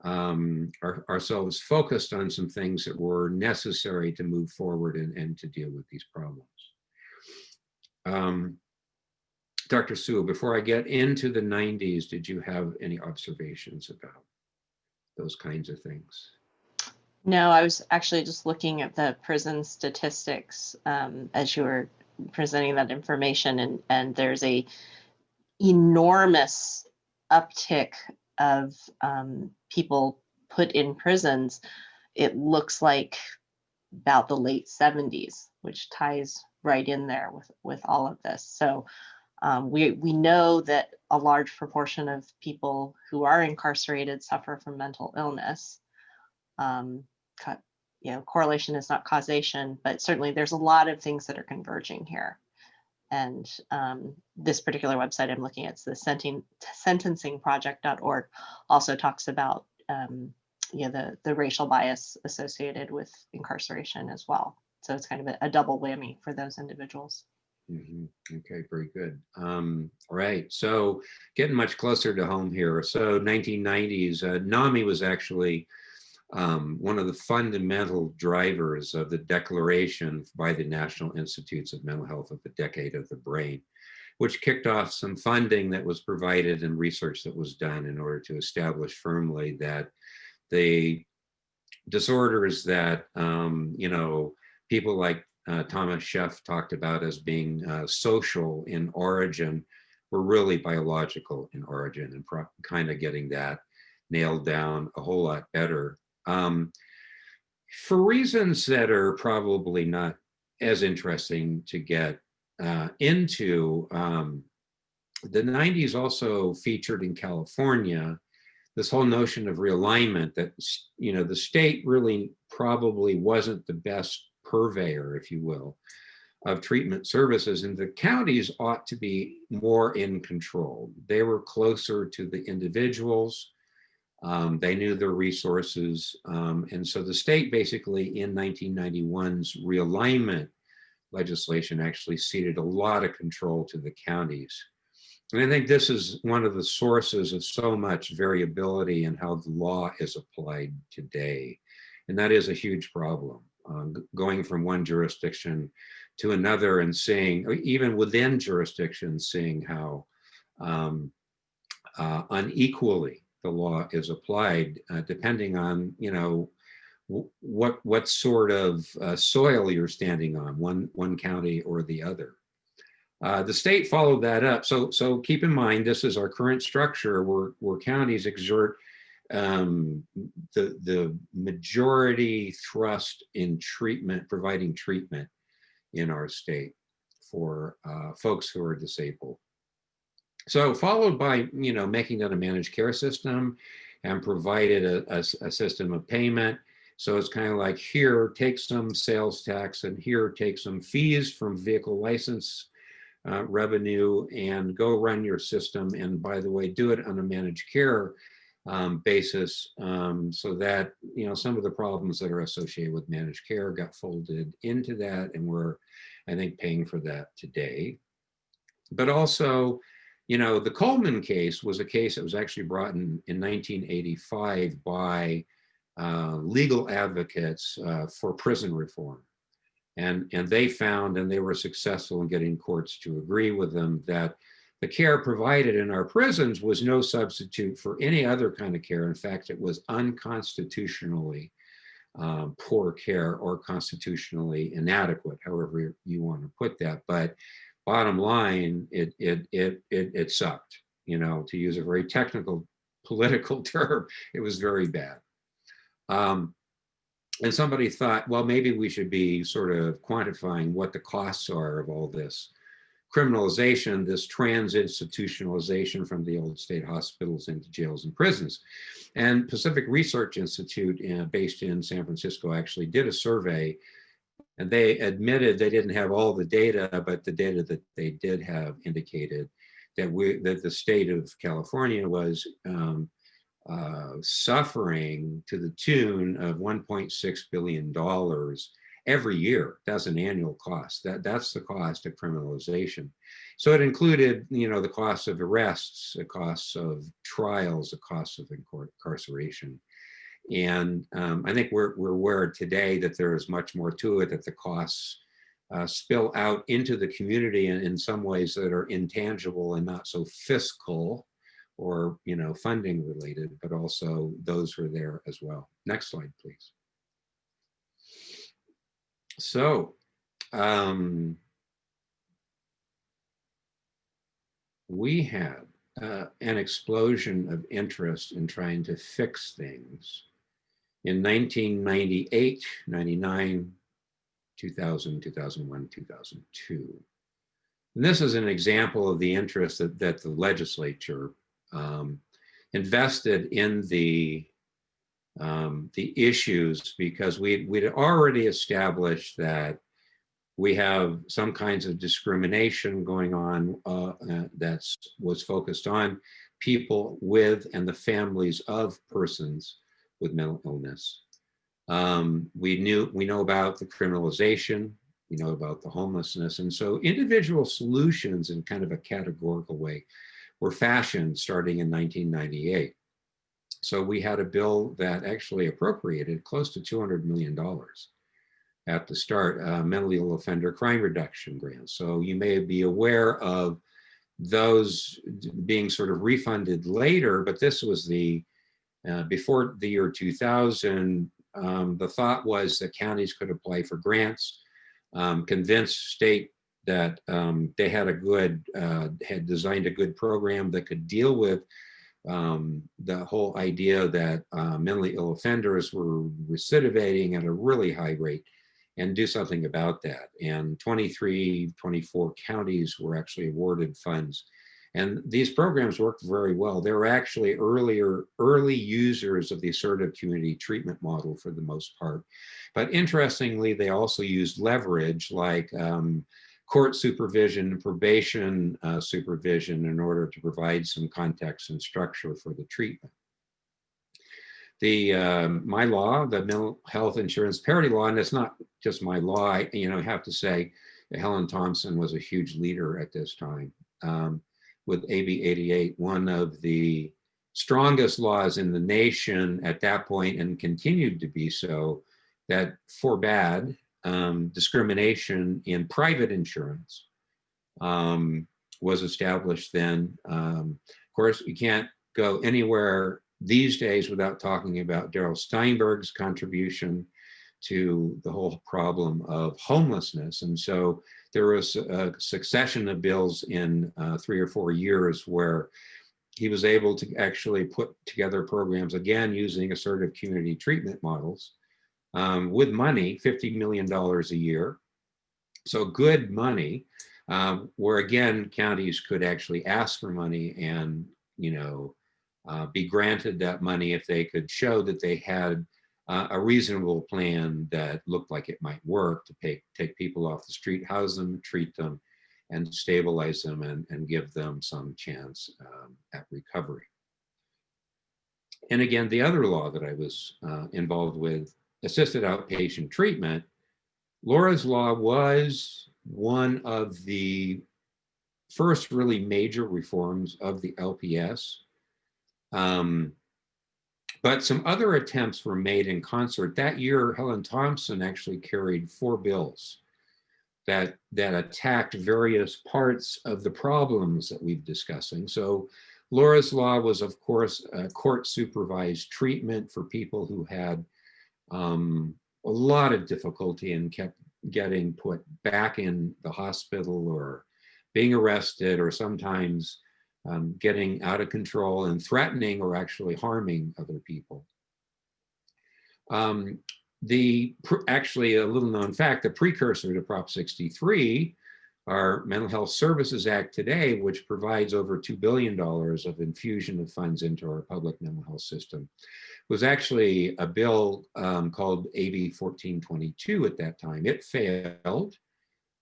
ourselves focused on some things that were necessary to move forward and to deal with these problems. Dr. Sewell, before I get into the 90s, did you have any observations about those kinds of things? No, I was actually just looking at the prison statistics as you were presenting that information, and there's a enormous uptick of people put in prisons. It looks like about the late 70s, which ties right in there with all of this. So we know that a large proportion of people who are incarcerated suffer from mental illness. Correlation is not causation, but certainly there's a lot of things that are converging here. And this particular website I'm looking at, it's the sentencingproject.org, also talks about the racial bias associated with incarceration as well. So it's kind of a double whammy for those individuals. Mm-hmm. Okay, very good. All right, so getting much closer to home here. So 1990s, NAMI was actually one of the fundamental drivers of the declaration by the National Institutes of Mental Health of the Decade of the Brain, which kicked off some funding that was provided and research that was done in order to establish firmly that the disorders that people like Thomas Sheff talked about as being social in origin were really biological in origin, and kind of getting that nailed down a whole lot better. For reasons that are probably not as interesting to get into, the 90s also featured in California this whole notion of realignment that, you know, the state really probably wasn't the best purveyor, if you will, of treatment services, and the counties ought to be more in control. They were closer to the individuals. They knew their resources. And so the state basically in 1991's realignment legislation actually ceded a lot of control to the counties. And I think this is one of the sources of so much variability in how the law is applied today. And that is a huge problem, going from one jurisdiction to another and seeing, even within jurisdictions, seeing how unequally the law is applied, depending on, you know, what sort of soil you're standing on, one county or the other. The state followed that up. So keep in mind, this is our current structure where counties exert the majority thrust in treatment, providing treatment in our state for folks who are disabled. So followed by, you know, making that a managed care system and provided a system of payment. So it's kind of like, here, take some sales tax, and here, take some fees from vehicle license revenue, and go run your system. And by the way, do it on a managed care basis, so that, you know, some of the problems that are associated with managed care got folded into that, and we're, I think, paying for that today. But also, you know, the Coleman case was a case that was actually brought in 1985 by legal advocates for prison reform. And they found, and they were successful in getting courts to agree with them, that the care provided in our prisons was no substitute for any other kind of care. In fact, it was unconstitutionally poor care, or constitutionally inadequate, however you want to put that. But bottom line, it sucked, you know, to use a very technical political term. It was very bad. And somebody thought, well, maybe we should be sort of quantifying what the costs are of all this criminalization, this trans-institutionalization from the old state hospitals into jails and prisons. And Pacific Research Institute, based in San Francisco, actually did a survey, and they admitted they didn't have all the data, but the data that they did have indicated that the state of California was suffering to the tune of $1.6 billion every year. That's an annual cost. That's the cost of criminalization. So it included, you know, the cost of arrests, the costs of trials, the costs of incarceration. And I think we're aware today that there is much more to it, that the costs spill out into the community in some ways that are intangible and not so fiscal, or, you know, funding related, but also those are there as well. Next slide, please. So, we had an explosion of interest in trying to fix things in 1998, 99, 2000, 2001, 2002. And this is an example of the interest that the legislature invested in the issues, because we'd already established that we have some kinds of discrimination going on that was focused on people with and the families of persons with mental illness. We know about the criminalization, we know about the homelessness, and so individual solutions in kind of a categorical way were fashioned starting in 1998. So we had a bill that actually appropriated close to $200 million at the start, mentally ill offender crime reduction grants. So you may be aware of those being sort of refunded later, but this was the, before the year 2000, the thought was that counties could apply for grants, convince state that they had had designed a good program that could deal with the whole idea that mentally ill offenders were recidivating at a really high rate and do something about that. And 24 counties were actually awarded funds. And these programs worked very well. They were actually early users of the assertive community treatment model for the most part. But interestingly, they also used leverage like court supervision, probation supervision in order to provide some context and structure for the treatment. My law, the Mental Health Insurance Parity Law, and it's not just my law, I have to say that Helen Thompson was a huge leader at this time. With AB 88, one of the strongest laws in the nation at that point, and continued to be so, that forbade discrimination in private insurance was established then. Of course, you can't go anywhere these days without talking about Darrell Steinberg's contribution to the whole problem of homelessness. And so there was a succession of bills in 3 or 4 years where he was able to actually put together programs, again, using assertive community treatment models with money, $50 million a year. So good money, where again, counties could actually ask for money and, be granted that money if they could show that they had a reasonable plan that looked like it might work to take people off the street, house them, treat them, and stabilize them and give them some chance at recovery. And again, the other law that I was involved with, assisted outpatient treatment, Laura's Law was one of the first really major reforms of the LPS. But some other attempts were made in concert. That year, Helen Thompson actually carried 4 bills that attacked various parts of the problems that we've discussing. So Laura's Law was, of course, court-supervised treatment for people who had a lot of difficulty and kept getting put back in the hospital or being arrested, or sometimes getting out of control and threatening or actually harming other people. Actually, a little known fact, the precursor to Prop 63, our Mental Health Services Act today, which provides over $2 billion of infusion of funds into our public mental health system, was actually a bill called AB 1422 at that time. It failed.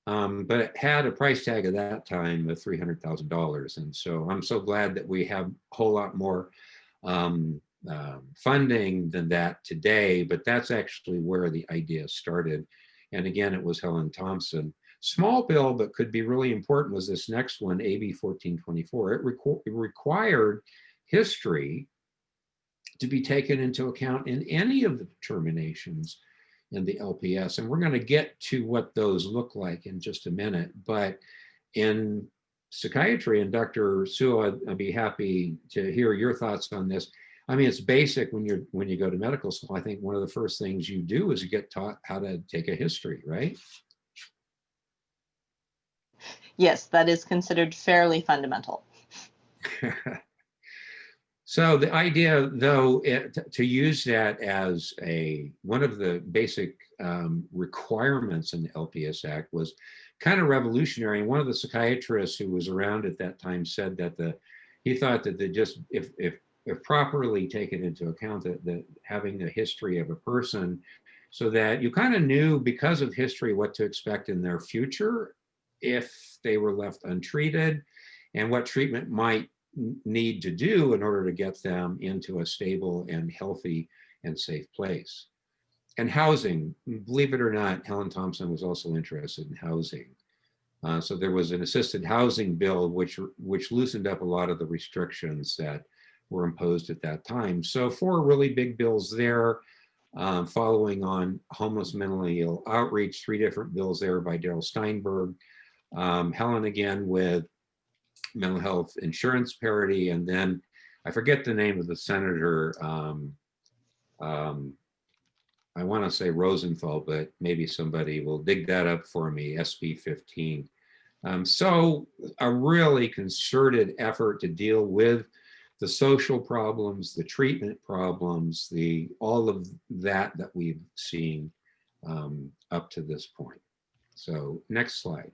But it had a price tag at that time of $300,000. And so I'm so glad that we have a whole lot more funding than that today, but that's actually where the idea started. And again, it was Helen Thompson. Small bill, but could be really important, was this next one, AB 1424. It required history to be taken into account in any of the determinations in the LPS. And we're going to get to what those look like in just a minute. But in psychiatry, and Dr. Sewell, I'd be happy to hear your thoughts on this. I mean, it's basic when you go to medical school. I think one of the first things you do is you get taught how to take a history, right? Yes, that is considered fairly fundamental. So the idea, though, to use that as one of the basic requirements in the LPS Act was kind of revolutionary. And one of the psychiatrists who was around at that time said that he thought that if properly taken into account, that having a history of a person, so that you kind of knew because of history what to expect in their future if they were left untreated, and what treatment might need to do in order to get them into a stable and healthy and safe place. And housing, believe it or not, Helen Thompson was also interested in housing. So there was an assisted housing bill which loosened up a lot of the restrictions that were imposed at that time. So 4 really big bills there, following on homeless mentally ill outreach, 3 different bills there by Darrell Steinberg. Helen again with mental health insurance parity, and then I forget the name of the senator I want to say Rosenthal, but maybe somebody will dig that up for me, SB 15. So a really concerted effort to deal with the social problems, the treatment problems, all of that we've seen up to this point. So next slide.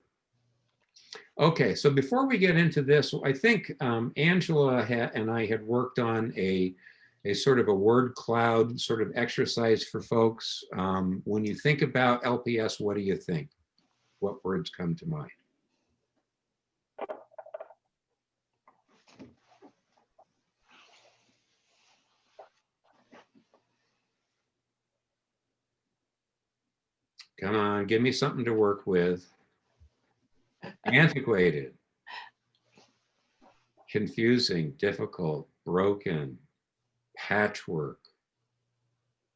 Okay, so before we get into this, I think Angela and I had worked on a sort of a word cloud sort of exercise for folks. When you think about LPS, what do you think? What words come to mind? Come on, give me something to work with. Antiquated, confusing, difficult, broken, patchwork.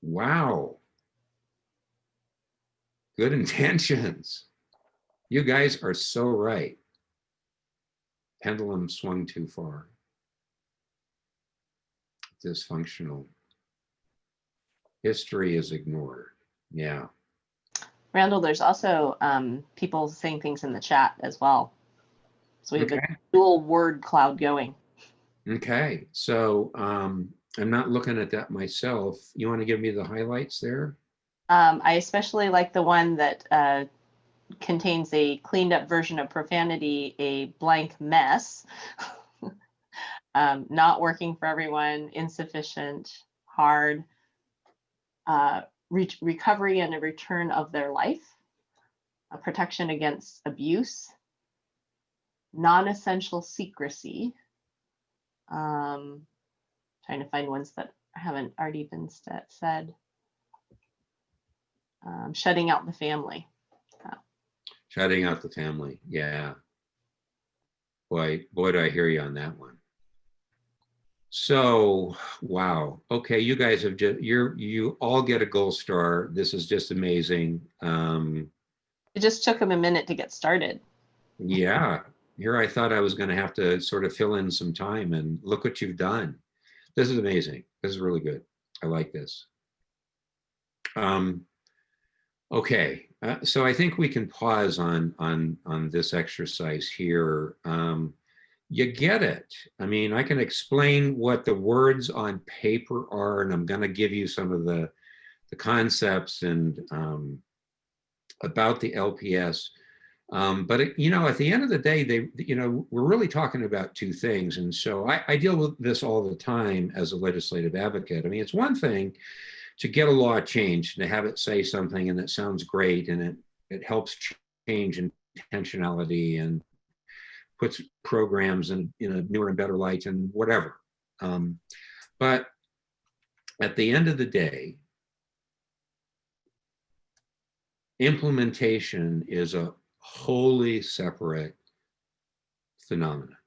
Wow. Good intentions. You guys are so right. Pendulum swung too far. Dysfunctional. History is ignored. Yeah. Randall, there's also people saying things in the chat as well. So we have Okay. a dual word cloud going. Okay, so I'm not looking at that myself. You want to give me the highlights there? I especially like the one that contains a cleaned up version of profanity, a blank mess, not working for everyone, insufficient, hard, recovery and a return of their life, a protection against abuse, non-essential secrecy. Trying to find ones that haven't already been said. Shutting out the family. Shutting out the family, yeah. Boy, do I hear you on that one. So, wow. Okay, you guys have just, you all get a gold star. This is just amazing. It just took them a minute to get started. Yeah, here I thought I was going to have to sort of fill in some time, and look what you've done. This is amazing. This is really good. I like this. Okay, so I think we can pause on this exercise here. You get it. I mean, I can explain what the words on paper are, and I'm going to give you some of the concepts and about the LPS. But at the end of the day, we're really talking about two things. And so I deal with this all the time as a legislative advocate. I mean, it's one thing to get a law changed, to have it say something and it sounds great and it helps change intentionality and puts programs in a newer and better light and whatever. But at the end of the day, implementation is a wholly separate phenomenon.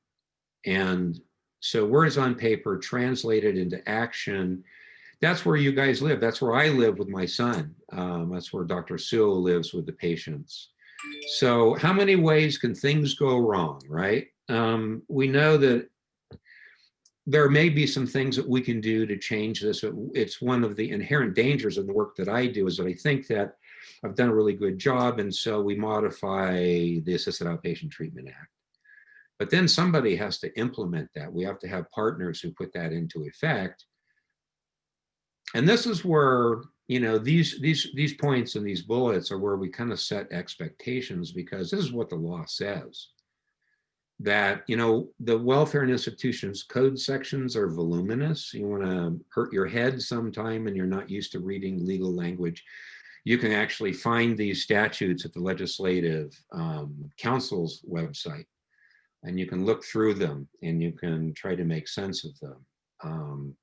And so words on paper translated into action, that's where you guys live. That's where I live with my son. That's where Dr. Sewell lives with the patients. So how many ways can things go wrong, right? We know that there may be some things that we can do to change this. It's one of the inherent dangers of the work that I do is that I think that I've done a really good job, and so we modify the Assisted Outpatient Treatment Act. But then somebody has to implement that. We have to have partners who put that into effect. And this is where, these points and these bullets are where we kind of set expectations, because this is what the law says. That, the welfare and institutions code sections are voluminous. You want to hurt your head sometime and you're not used to reading legal language, you can actually find these statutes at the Legislative Council's website, and you can look through them and you can try to make sense of them.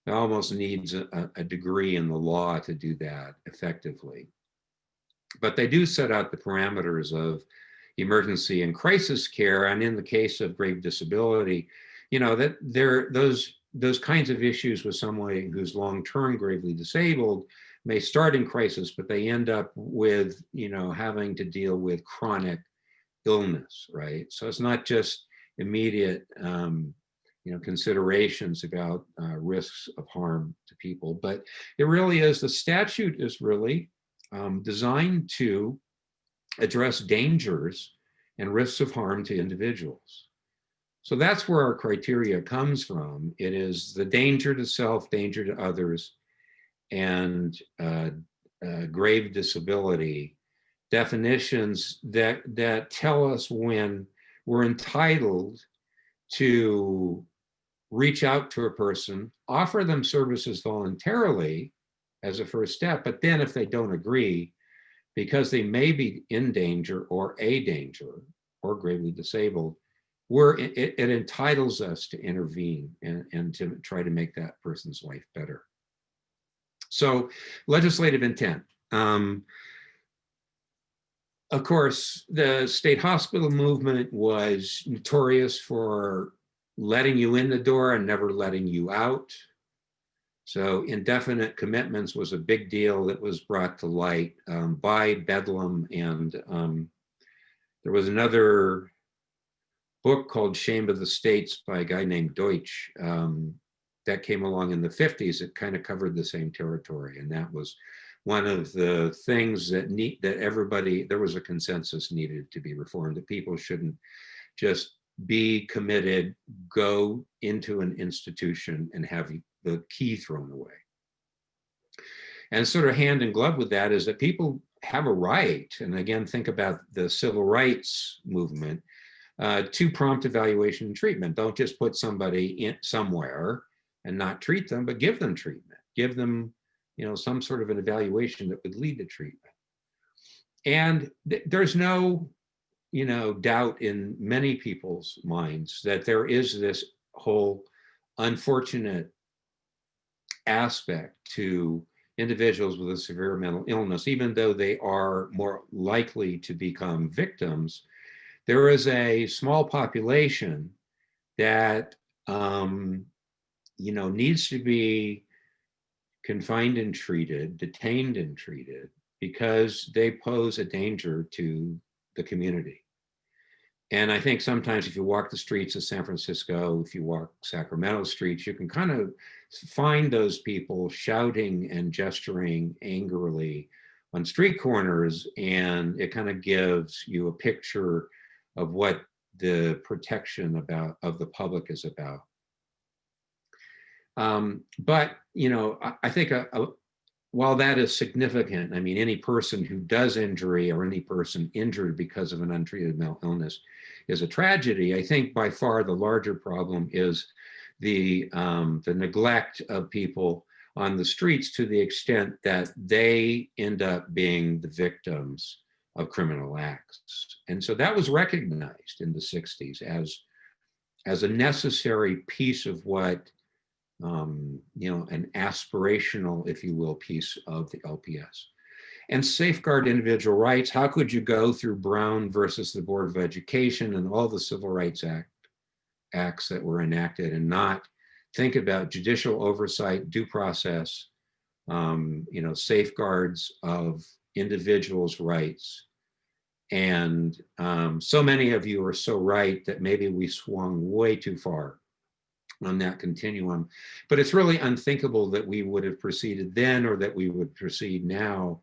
It almost needs a degree in the law to do that effectively. But they do set out the parameters of emergency and crisis care, and in the case of grave disability, that those kinds of issues with someone who's long-term gravely disabled may start in crisis, but they end up with, having to deal with chronic illness, right? So it's not just immediate, considerations about risks of harm to people. But it really is, the statute is really designed to address dangers and risks of harm to individuals. So that's where our criteria comes from. It is the danger to self, danger to others, and grave disability. Definitions that tell us when we're entitled to reach out to a person, offer them services voluntarily as a first step, but then if they don't agree, because they may be in danger or a danger or gravely disabled, it entitles us to intervene and to try to make that person's life better. So legislative intent. Of course, the state hospital movement was notorious for letting you in the door and never letting you out. So indefinite commitments was a big deal that was brought to light by Bedlam. And there was another book called Shame of the States by a guy named Deutsch that came along in the 50s. It kind of covered the same territory. And that was one of the things that there was a consensus needed to be reformed, that people shouldn't just be committed, go into an institution and have the key thrown away. And sort of hand in glove with that is that people have a right, and again, think about the civil rights movement, to prompt evaluation and treatment. Don't just put somebody in somewhere and not treat them, but give them treatment. Give them, some sort of an evaluation that would lead to treatment. And there's no, doubt in many people's minds that there is this whole unfortunate aspect to individuals with a severe mental illness. Even though they are more likely to become victims, there is a small population that needs to be confined and treated, detained and treated, because they pose a danger to the community. And I think sometimes if you walk the streets of San Francisco, if you walk Sacramento streets, you can kind of find those people shouting and gesturing angrily on street corners, and it kind of gives you a picture of what the protection of the public is about. But I think while that is significant, I mean, any person who does injury or any person injured because of an untreated mental illness is a tragedy. I think by far the larger problem is the neglect of people on the streets, to the extent that they end up being the victims of criminal acts. And so that was recognized in the 60s as a necessary piece of what an aspirational, if you will, piece of the LPS. And safeguard individual rights. How could you go through Brown versus the Board of Education and all the Civil Rights acts that were enacted and not think about judicial oversight, due process, safeguards of individuals' rights? And so many of you are so right that maybe we swung way too far on that continuum. But it's really unthinkable that we would have proceeded then, or that we would proceed now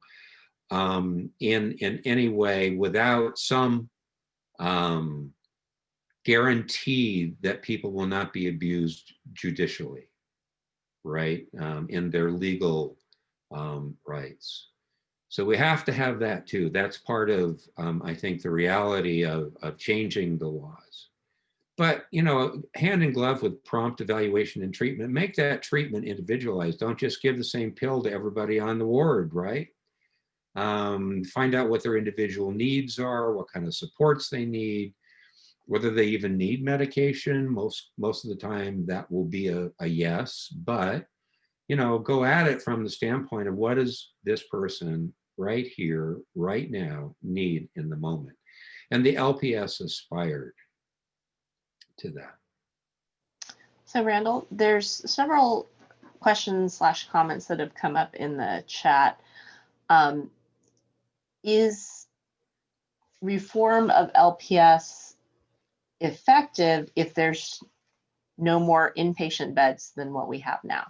in any way without some guarantee that people will not be abused judicially, right, in their legal rights. So we have to have that too. That's part of, I think, the reality of changing the laws. But, hand in glove with prompt evaluation and treatment, make that treatment individualized. Don't just give the same pill to everybody on the ward, right? Find out what their individual needs are, what kind of supports they need, whether they even need medication. Most of the time that will be a yes, but, go at it from the standpoint of what does this person right here, right now need in the moment. And the LPS aspired to that. So Randall, there's several questions / comments that have come up in the chat. Is reform of LPS effective if there's no more inpatient beds than what we have now?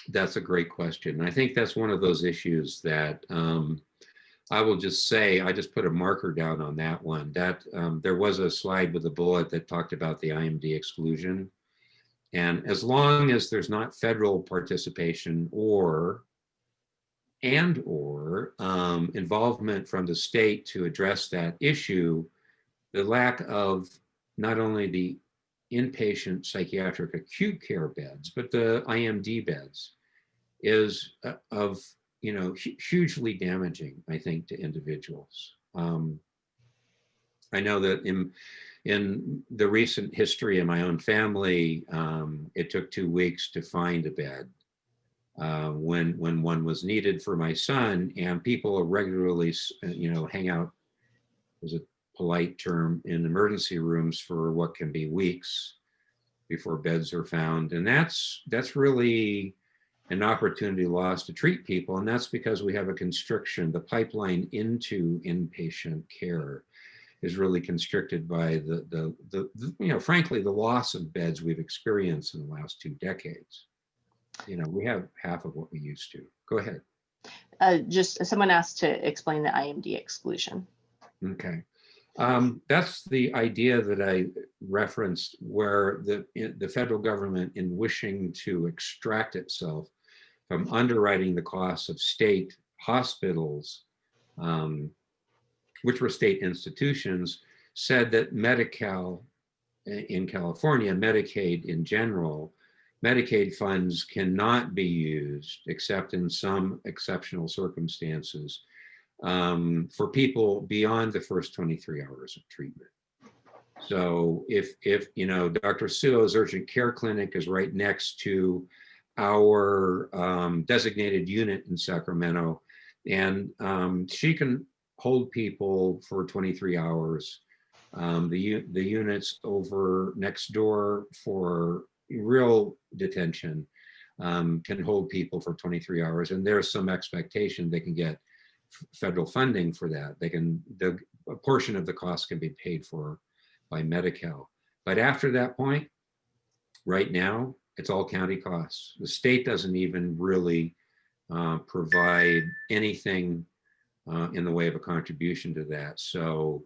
That's a great question. I think that's one of those issues that I will just say, I just put a marker down on that one. That there was a slide with a bullet that talked about the Imd exclusion. And as long as there's not federal participation or involvement from the state to address that issue, the lack of not only the inpatient psychiatric acute care beds, but the IMD beds is of hugely damaging, I think, to individuals. I know that in the recent history of my own family, it took 2 weeks to find a bed when one was needed for my son, and people regularly, hang out, is a polite term, in emergency rooms for what can be weeks before beds are found, and that's really an opportunity lost to treat people, and that's because we have a constriction. The pipeline into inpatient care is really constricted by the frankly, the loss of beds we've experienced in the last 2 decades. We have half of what we used to. Go ahead. Just someone asked to explain the IMD exclusion. Okay. That's the idea that I referenced, where the federal government, in wishing to extract itself from underwriting the costs of state hospitals, which were state institutions, said that Medi-Cal in California, Medicaid in general, Medicaid funds cannot be used except in some exceptional circumstances for people beyond the first 23 hours of treatment. So if Dr. Suo's urgent care clinic is right next to our designated unit in Sacramento, and she can hold people for 23 hours. The units over next door for real detention can hold people for 23 hours, and there's some expectation they can get federal funding for that. A portion of the cost can be paid for by Medi-Cal. But after that point, right now, it's all county costs. The state doesn't even really provide anything in the way of a contribution to that. So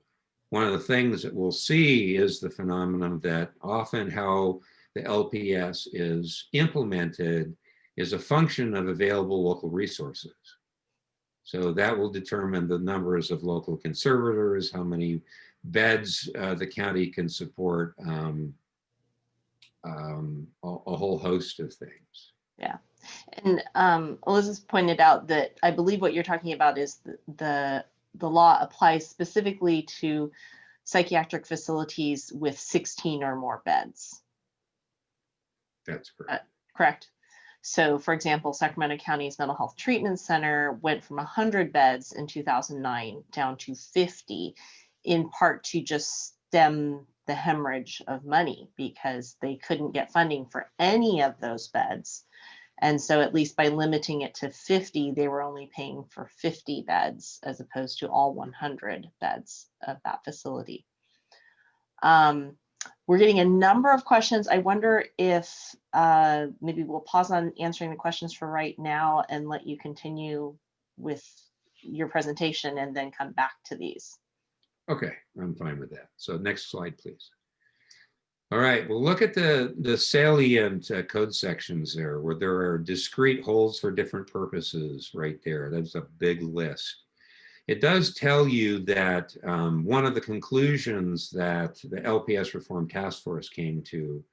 one of the things that we'll see is the phenomenon that often how the LPS is implemented is a function of available local resources. So that will determine the numbers of local conservators, how many beds the county can support, a whole host of things. Yeah. And Elizabeth pointed out that I believe what you're talking about is the law applies specifically to psychiatric facilities with 16 or more beds. That's correct. Correct. So, for example, Sacramento County's Mental Health Treatment Center went from 100 beds in 2009 down to 50, in part to just stem the hemorrhage of money because they couldn't get funding for any of those beds. And so at least by limiting it to 50, they were only paying for 50 beds as opposed to all 100 beds of that facility. We're getting a number of questions. I wonder if maybe we'll pause on answering the questions for right now and let you continue with your presentation and then come back to these. Okay, I'm fine with that. So next slide, please. All right, well, look at the salient code sections there, where there are discrete holds for different purposes right there. That's a big list. It does tell you that one of the conclusions that the LPS Reform Task Force came to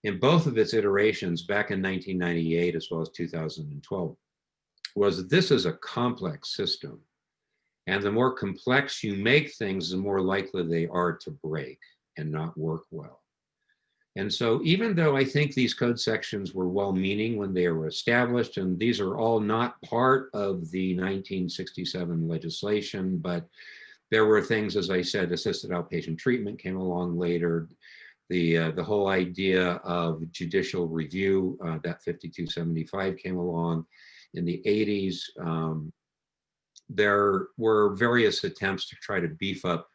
in both of its iterations back in 1998 as well as 2012 was that this is a complex system. And the more complex you make things, the more likely they are to break and not work well. And so even though I think these code sections were well-meaning when they were established, and these are all not part of the 1967 legislation, but there were things, as I said, assisted outpatient treatment came along later. The whole idea of judicial review, that 5275 came along in the 80s. There were various attempts to try to beef up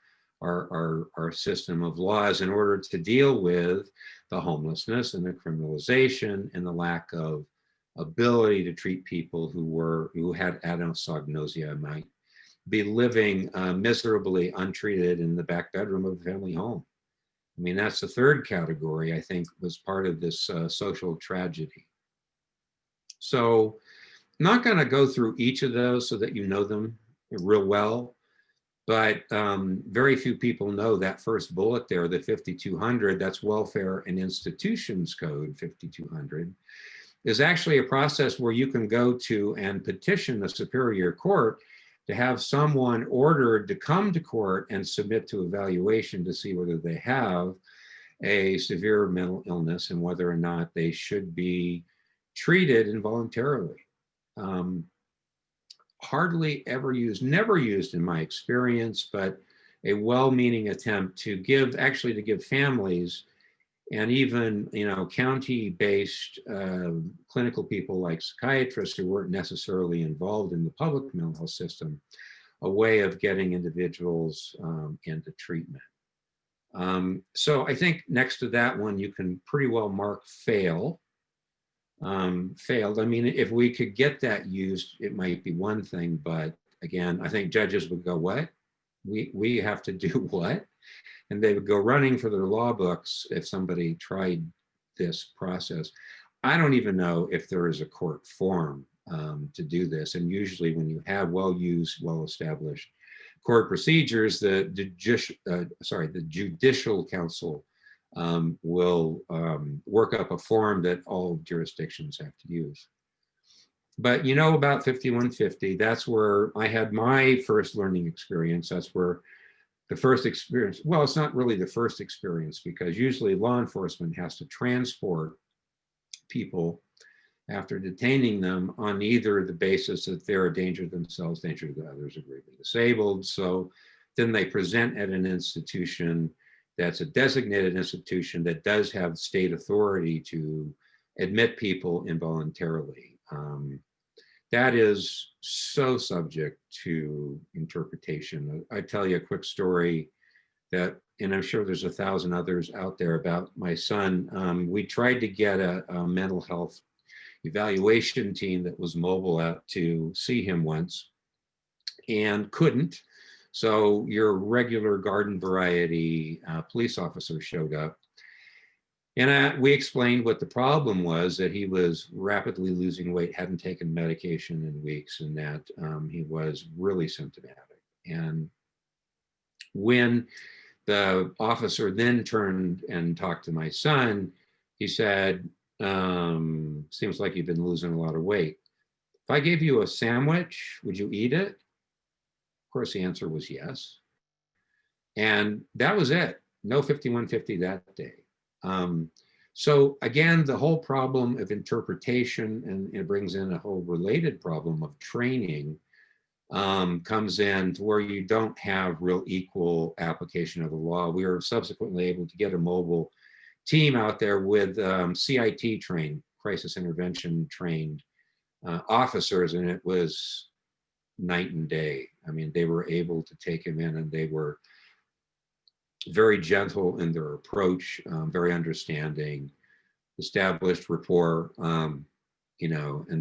our system of laws in order to deal with the homelessness and the criminalization and the lack of ability to treat people who had anosognosia, might be living miserably untreated in the back bedroom of a family home. I mean, that's the third category, I think, was part of this social tragedy. So I'm not going to go through each of those so that you know them real well, but very few people know that first bullet there, the 5200, that's Welfare and Institutions Code 5200, is actually a process where you can go to and petition the Superior Court to have someone ordered to come to court and submit to evaluation to see whether they have a severe mental illness and whether or not they should be treated involuntarily. Hardly ever used, never used in my experience, but a well-meaning attempt to give families and even, county-based clinical people like psychiatrists who weren't necessarily involved in the public mental health system, a way of getting individuals into treatment. So I think next to that one, you can pretty well mark failed. I mean, if we could get that used, it might be one thing, but again, I think judges would go, what? We have to do what? And they would go running for their law books if somebody tried this process. I don't even know if there is a court form to do this. And usually when you have well-used, well-established court procedures, the Judicial Council will work up a form that all jurisdictions have to use. But about 5150, that's where I had my first learning experience. That's where the first experience, well, it's not really the first experience, because usually law enforcement has to transport people after detaining them on either the basis that they're a danger to themselves, danger to others, or gravely disabled. So then they present at an institution that's a designated institution that does have state authority to admit people involuntarily. That is so subject to interpretation. I tell you a quick story that, and I'm sure there's 1,000 others out there, about my son. We tried to get a mental health evaluation team that was mobile out to see him once and couldn't. So your regular garden variety police officer showed up. And we explained what the problem was, that he was rapidly losing weight, hadn't taken medication in weeks, and that he was really symptomatic. And when the officer then turned and talked to my son, he said, seems like you've been losing a lot of weight. If I gave you a sandwich, would you eat it? Of course, the answer was yes. And that was it. No 5150 that day. So again, the whole problem of interpretation, and it brings in a whole related problem of training, comes in to where you don't have real equal application of the law. We were subsequently able to get a mobile team out there with CIT trained, crisis intervention trained officers, and it was night and day. I mean, they were able to take him in, and they were very gentle in their approach, very understanding, established rapport, and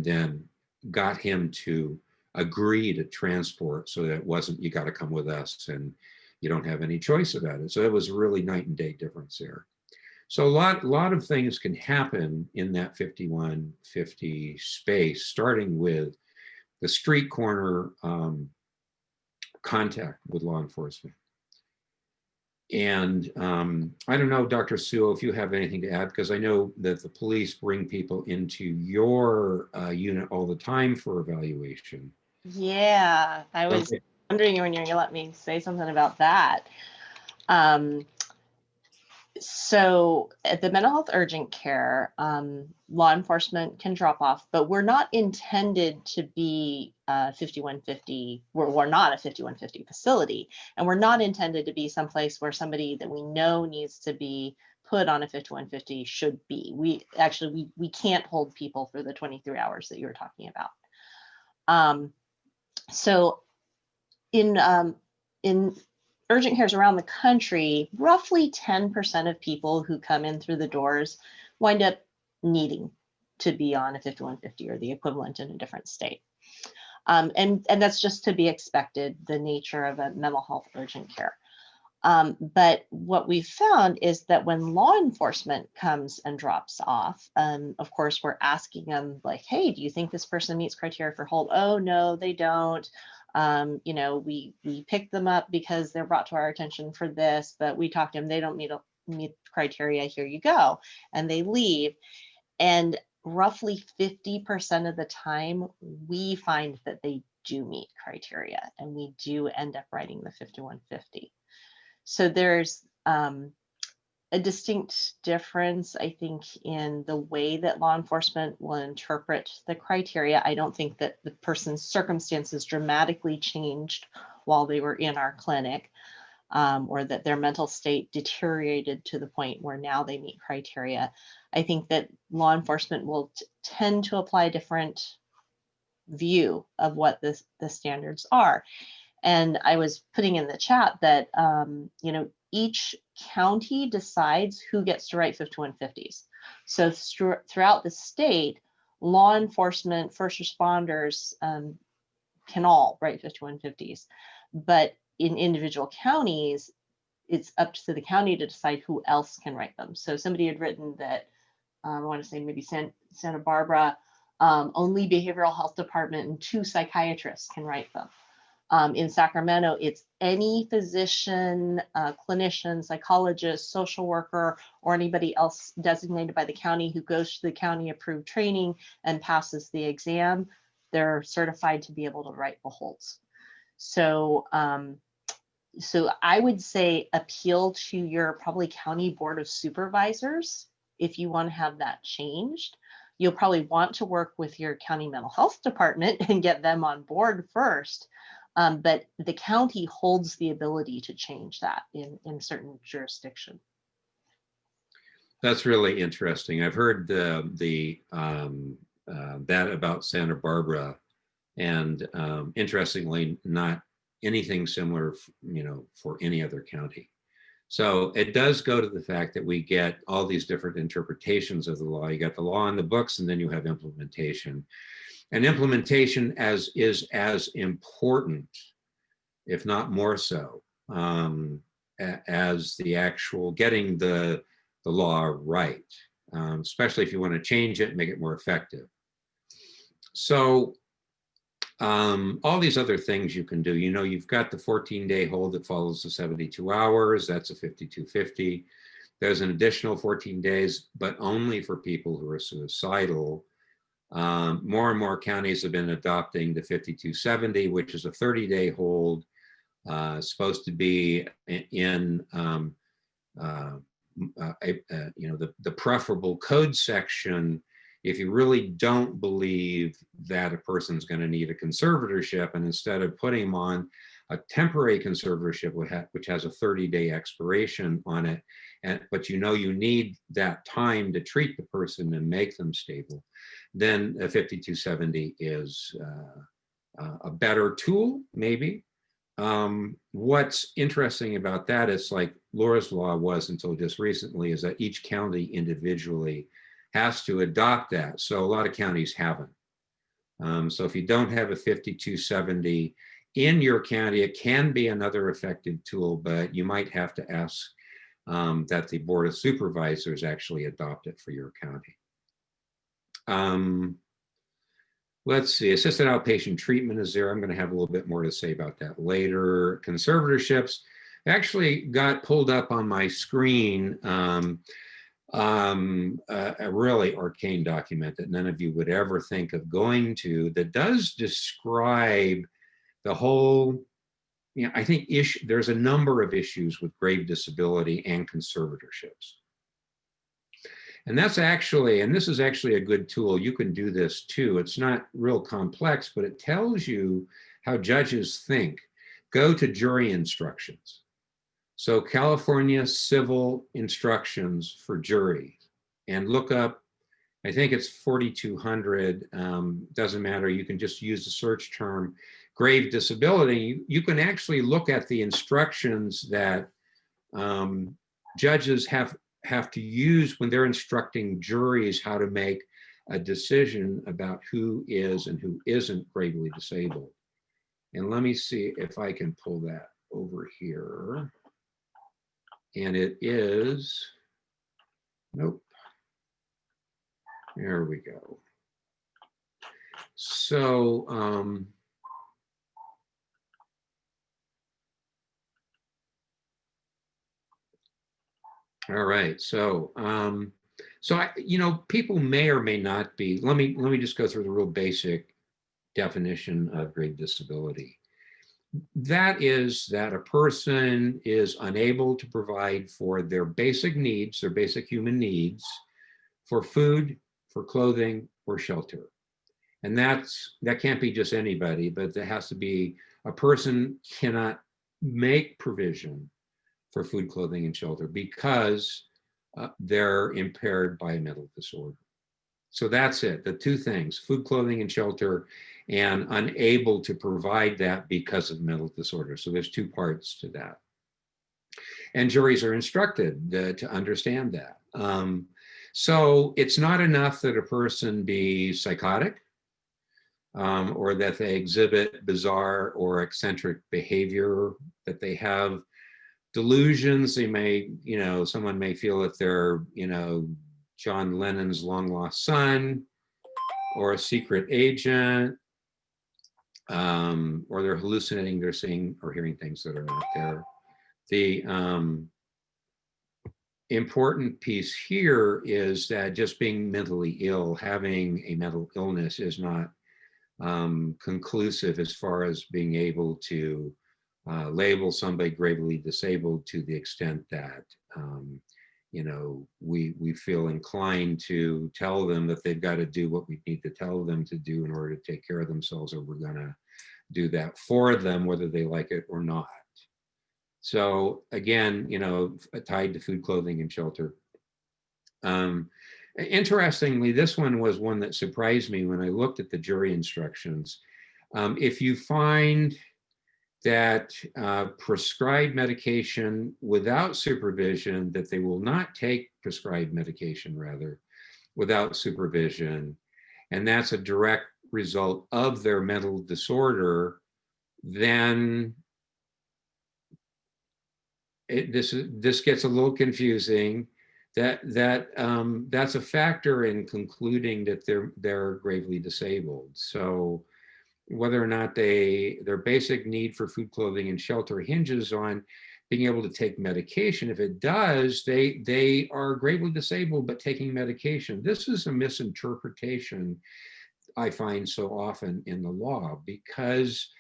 then got him to agree to transport, so that it wasn't, you got to come with us and you don't have any choice about it. So it was really night and day difference there. So a lot of things can happen in that 5150 space, starting with the street corner contact with law enforcement. And I don't know, Dr. Sewell, if you have anything to add, because I know that the police bring people into your unit all the time for evaluation. Yeah, I was wondering when you're going to let me say something about that. So at the mental health urgent care, law enforcement can drop off, but we're not intended to be 5150. We're not a 5150 facility, and we're not intended to be someplace where somebody that we know needs to be put on a 5150 should be. We can't hold people for the 23 hours that you were talking about. So in urgent cares around the country, roughly 10% of people who come in through the doors wind up needing to be on a 5150 or the equivalent in a different state. And that's just to be expected, the nature of a mental health urgent care. But what we've found is that when law enforcement comes and drops off, of course, we're asking them like, hey, do you think this person meets criteria for hold? Oh, no, they don't. You know, we picked them up because they're brought to our attention for this, but we talked to them, they don't meet criteria, here you go. And they leave. And roughly 50% of the time, we find that they do meet criteria and we do end up writing the 5150. So there's a distinct difference, I think, in the way that law enforcement will interpret the criteria. I don't think that the person's circumstances dramatically changed while they were in our clinic, or that their mental state deteriorated to the point where now they meet criteria. I think that law enforcement will tend to apply a different view of what the standards are. And I was putting in the chat that, you know, each county decides who gets to write 5150s. So throughout the state, law enforcement, first responders can all write 5150s. But in individual counties, it's up to the county to decide who else can write them. So somebody had written that, I want to say maybe Santa Barbara, only behavioral health department and 2 psychiatrists can write them. In Sacramento, it's any physician, clinician, psychologist, social worker, or anybody else designated by the county who goes to the county approved training and passes the exam. They're certified to be able to write the holds. So, so I would say appeal to your probably county board of supervisors if you want to have that changed. You'll probably want to work with your county mental health department and get them on board first. But the county holds the ability to change that in certain jurisdiction. That's really interesting. I've heard that about Santa Barbara, and interestingly, not anything similar, you know, for any other county. So it does go to the fact that we get all these different interpretations of the law. You got the law in the books, and then you have implementation. And implementation is as important, if not more so, as the actual getting the law right, especially if you want to change it and make it more effective. So all these other things you can do, you know, you've got the 14-day hold that follows the 72 hours, that's a 5250. There's an additional 14 days, but only for people who are suicidal. More and more counties have been adopting the 5270, which is a 30-day hold, supposed to be in you know, the preferable code section if you really don't believe that a person's going to need a conservatorship, and instead of putting them on a temporary conservatorship which has a 30-day expiration on it, but you know you need that time to treat the person and make them stable, then a 5270 is a better tool, maybe. What's interesting about that is, like Laura's law was until just recently, is that each county individually has to adopt that. So a lot of counties haven't. So if you don't have a 5270 in your county, it can be another effective tool, but you might have to ask that the Board of Supervisors actually adopt it for your county. Let's see, assisted outpatient treatment is there. I'm going to have a little bit more to say about that later. Conservatorships actually got pulled up on my screen. A really arcane document that none of you would ever think of going to, that does describe the whole, you know, I think there's a number of issues with grave disability and conservatorships. And that's actually, and this is actually a good tool. You can do this too. It's not real complex, but it tells you how judges think. Go to jury instructions. So California civil instructions for jury, and look up, I think it's 4200, doesn't matter. You can just use the search term grave disability, you can actually look at the instructions that judges have to use when they're instructing juries how to make a decision about who is and who isn't gravely disabled. And let me see if I can pull that over here. And it is, nope. There we go. So, all right. So, people may or may not be. Let me just go through the real basic definition of grave disability. That is that a person is unable to provide for their basic needs, their basic human needs, for food, for clothing, or shelter. And that can't be just anybody, but there has to be a person cannot make provision for food, clothing, and shelter because they're impaired by a mental disorder. So that's it, the two things, food, clothing, and shelter, and unable to provide that because of mental disorder. So there's two parts to that. And juries are instructed to understand that. So it's not enough that a person be psychotic or that they exhibit bizarre or eccentric behavior, that they have delusions. They may, someone may feel that they're, John Lennon's long lost son or a secret agent, or they're hallucinating, they're seeing or hearing things that are not there. The important piece here is that just being mentally ill, having a mental illness is not conclusive as far as being able to label somebody gravely disabled to the extent that we feel inclined to tell them that they've got to do what we need to tell them to do in order to take care of themselves, or we're going to do that for them whether they like it or not. So again, tied to food, clothing, and shelter. Interestingly, this one was one that surprised me when I looked at the jury instructions. If you find that prescribed medication without supervision, that they will not take prescribed medication, rather, without supervision, and that's a direct result of their mental disorder, then this gets a little confusing. That's a factor in concluding that they're gravely disabled. So whether or not their basic need for food, clothing, and shelter hinges on being able to take medication. If it does, they are gravely disabled but taking medication. This is a misinterpretation I find so often in the law, because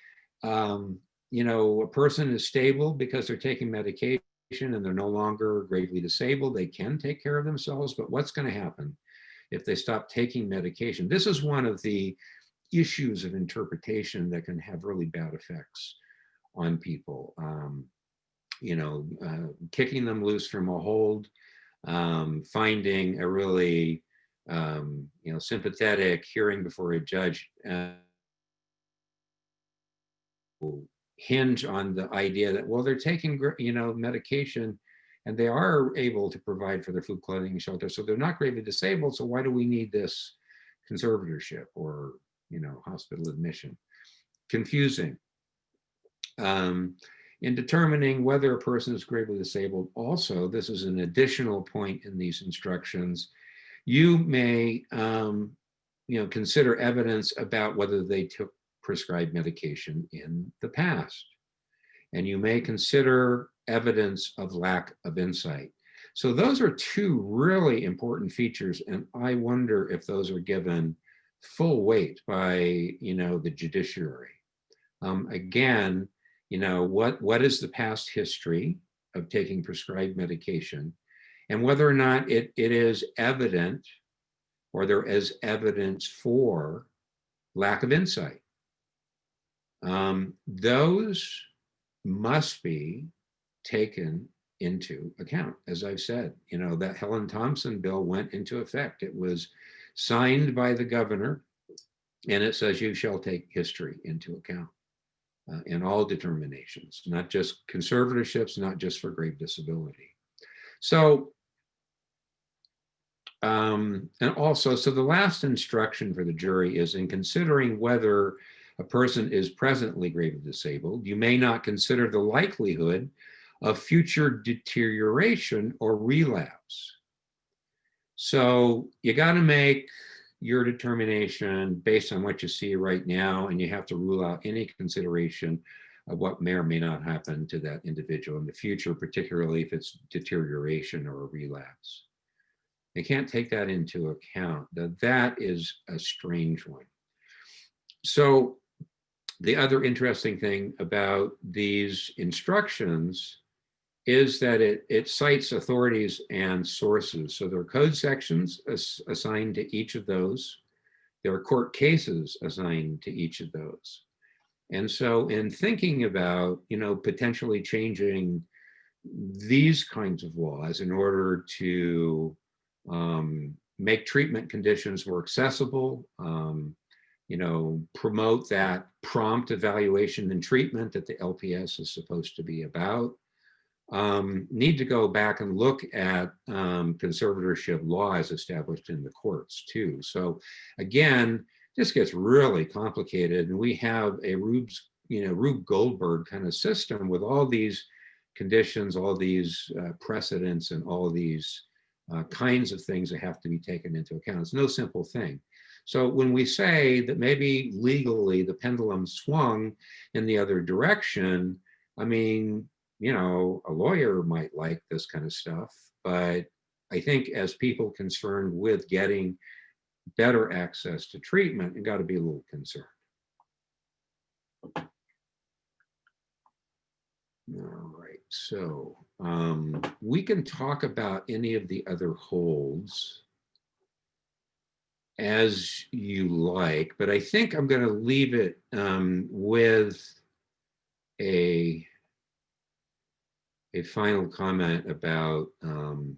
a person is stable because they're taking medication and they're no longer gravely disabled. They can take care of themselves, but what's going to happen if they stop taking medication? This is one of the issues of interpretation that can have really bad effects on people. Kicking them loose from a hold, finding a really sympathetic hearing before a judge hinge on the idea that, well, they're taking medication and they are able to provide for their food, clothing, and shelter, so they're not gravely disabled, so why do we need this conservatorship or hospital admission? Confusing. In determining whether a person is gravely disabled, also, this is an additional point in these instructions, you may consider evidence about whether they took prescribed medication in the past. And you may consider evidence of lack of insight. So those are two really important features, and I wonder if those are given full weight by the judiciary. Again, what is the past history of taking prescribed medication, and whether or not it is evident, or there is evidence for lack of insight. Those must be taken into account. As I've said, that Helen Thompson bill went into effect. It was signed by the governor, and it says you shall take history into account. in all determinations, not just conservatorships, not just for grave disability. So, and also, so the last instruction for the jury is in considering whether a person is presently gravely disabled, you may not consider the likelihood of future deterioration or relapse. So you got to make your determination based on what you see right now, and you have to rule out any consideration of what may or may not happen to that individual in the future, particularly if it's deterioration or a relapse. They can't take that into account. That is a strange one. So the other interesting thing about these instructions is that it cites authorities and sources. So there are code sections assigned to each of those. There are court cases assigned to each of those. And so in thinking about, potentially changing these kinds of laws in order to make treatment conditions more accessible, promote that prompt evaluation and treatment that the LPS is supposed to be about, need to go back and look at conservatorship laws established in the courts too. So again, this gets really complicated, and we have a Rube Goldberg kind of system with all these conditions, all these precedents, and all of these kinds of things that have to be taken into account. It's no simple thing. So when we say that maybe legally the pendulum swung in the other direction, I mean, a lawyer might like this kind of stuff, but I think as people concerned with getting better access to treatment, you got to be a little concerned. All right, so we can talk about any of the other holds as you like, but I think I'm going to leave it with a final comment about, well,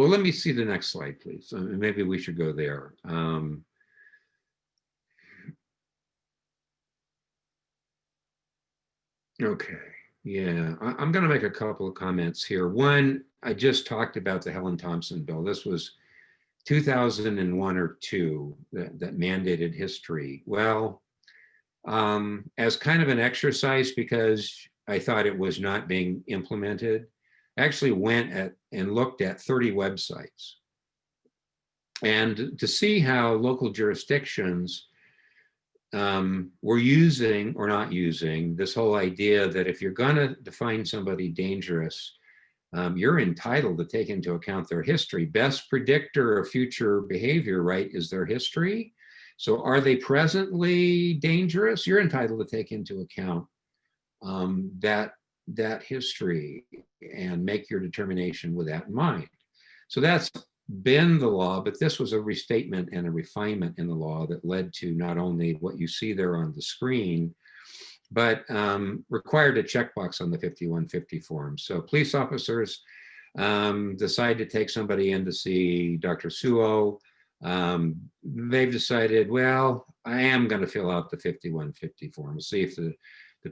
let me see the next slide, please. Maybe we should go there. Okay, yeah, I'm going to make a couple of comments here. One, I just talked about the Helen Thompson bill. This was 2001 or 2 that mandated history. Well, as kind of an exercise, because I thought it was not being implemented, I actually went and looked at 30 websites, and to see how local jurisdictions were using or not using this whole idea that if you're going to define somebody dangerous, you're entitled to take into account their history. Best predictor of future behavior, right, is their history. So are they presently dangerous? You're entitled to take into account that history and make your determination with that in mind. So that's been the law, but this was a restatement and a refinement in the law that led to not only what you see there on the screen, but required a checkbox on the 5150 form. So police officers decide to take somebody in to see Dr. Suo. They've decided, well, I am going to fill out the 5150 form, see if the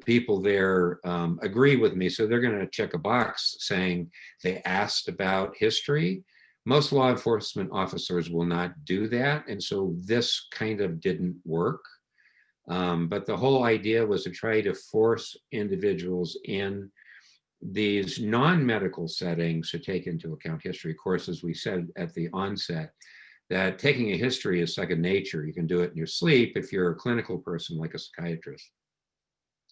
people there agree with me. So they're going to check a box saying they asked about history. Most law enforcement officers will not do that. And so this kind of didn't work. But the whole idea was to try to force individuals in these non-medical settings to take into account history. Of course, as we said at the onset, that taking a history is second nature. You can do it in your sleep if you're a clinical person like a psychiatrist.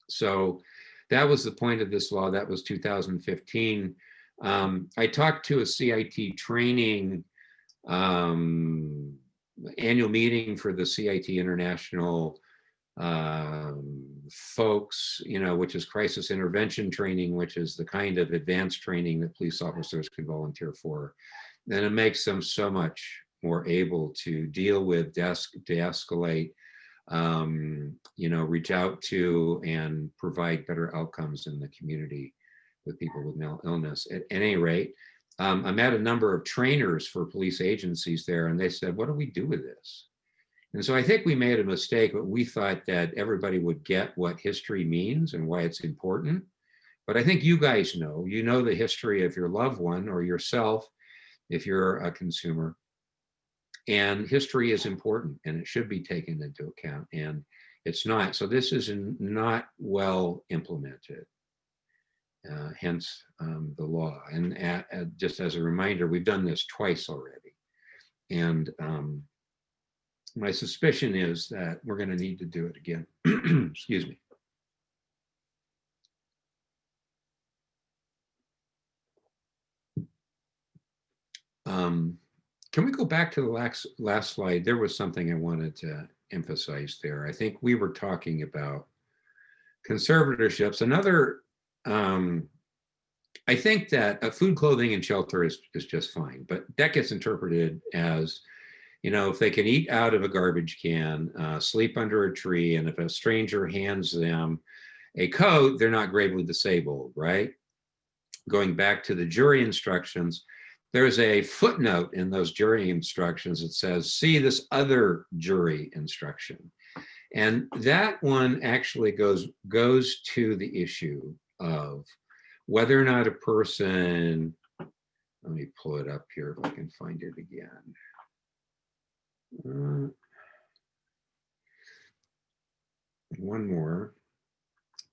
So that was the point of this law. That was 2015. I talked to a CIT training annual meeting for the CIT International folks, which is crisis intervention training, which is the kind of advanced training that police officers can volunteer for. And it makes them so much more able to deal with, de-escalate, reach out to and provide better outcomes in the community with people with mental illness. At any rate, I met a number of trainers for police agencies there, and they said, what do we do with this? And so I think we made a mistake, but we thought that everybody would get what history means and why it's important. But I think you guys know, the history of your loved one or yourself if you're a consumer. And history is important and it should be taken into account, and it's not. So this is not well implemented, hence the law. And just as a reminder, we've done this twice already. And my suspicion is that we're going to need to do it again. Excuse me. Can we go back to the last slide? There was something I wanted to emphasize there. I think we were talking about conservatorships. Another, I think that food, clothing, and shelter is just fine, but that gets interpreted as, if they can eat out of a garbage can, sleep under a tree, and if a stranger hands them a coat, they're not gravely disabled, right? Going back to the jury instructions, there's a footnote in those jury instructions that says, see this other jury instruction. And that one actually goes to the issue of whether or not a person, let me pull it up here if I can find it again. One more,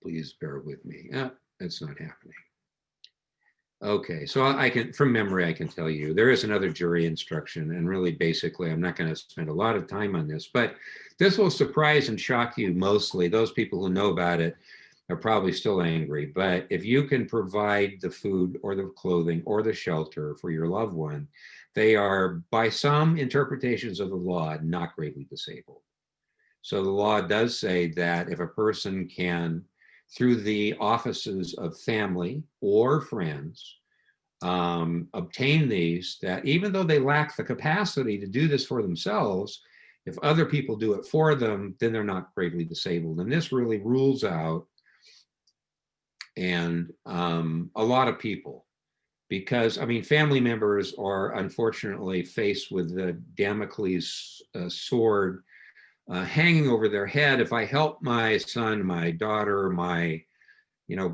please bear with me. It's not happening. Okay, so I can, from memory, I can tell you there is another jury instruction, and really basically, I'm not going to spend a lot of time on this, but this will surprise and shock you mostly. Those people who know about it are probably still angry, but if you can provide the food or the clothing or the shelter for your loved one, they are, by some interpretations of the law, not gravely disabled. So the law does say that if a person can, through the offices of family or friends, obtain these, that even though they lack the capacity to do this for themselves, if other people do it for them, then they're not gravely disabled. And this really rules out and a lot of people, because family members are unfortunately faced with the Damocles sword hanging over their head. If I help my son, my daughter, my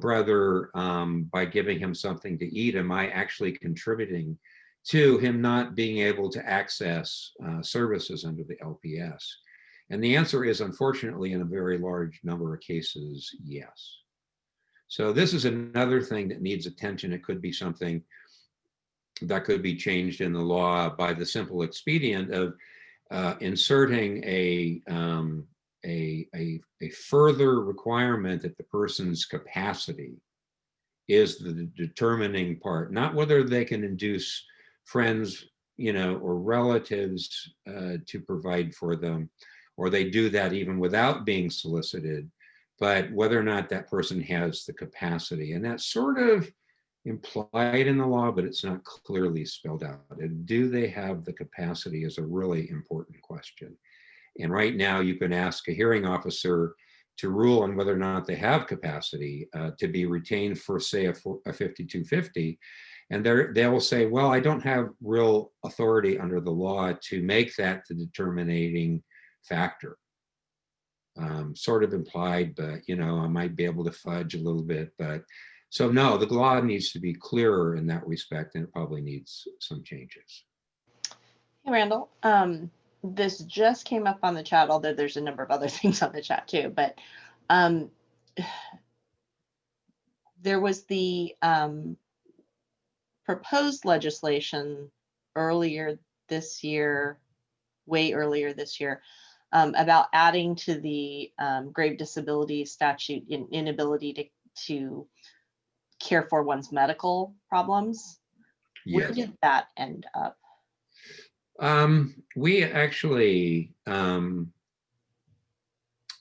brother by giving him something to eat, am I actually contributing to him not being able to access services under the LPS? And the answer is, unfortunately, in a very large number of cases, yes. So this is another thing that needs attention. It could be something that could be changed in the law by the simple expedient of inserting a further requirement that the person's capacity is the determining part, not whether they can induce friends, or relatives to provide for them, or they do that even without being solicited, but whether or not that person has the capacity. And that's sort of implied in the law, but it's not clearly spelled out. And do they have the capacity is a really important question. And right now you can ask a hearing officer to rule on whether or not they have capacity to be retained for, say, a 5250. And they'll say, well, I don't have real authority under the law to make that the determining factor. Sort of implied, but I might be able to fudge a little bit. But so no, the law needs to be clearer in that respect, and it probably needs some changes. Hey, Randall. This just came up on the chat, although there's a number of other things on the chat too. But there was the proposed legislation earlier this year, way earlier this year, about adding to the grave disability statute inability to care for one's medical problems. Yes. Where did that end up? We actually,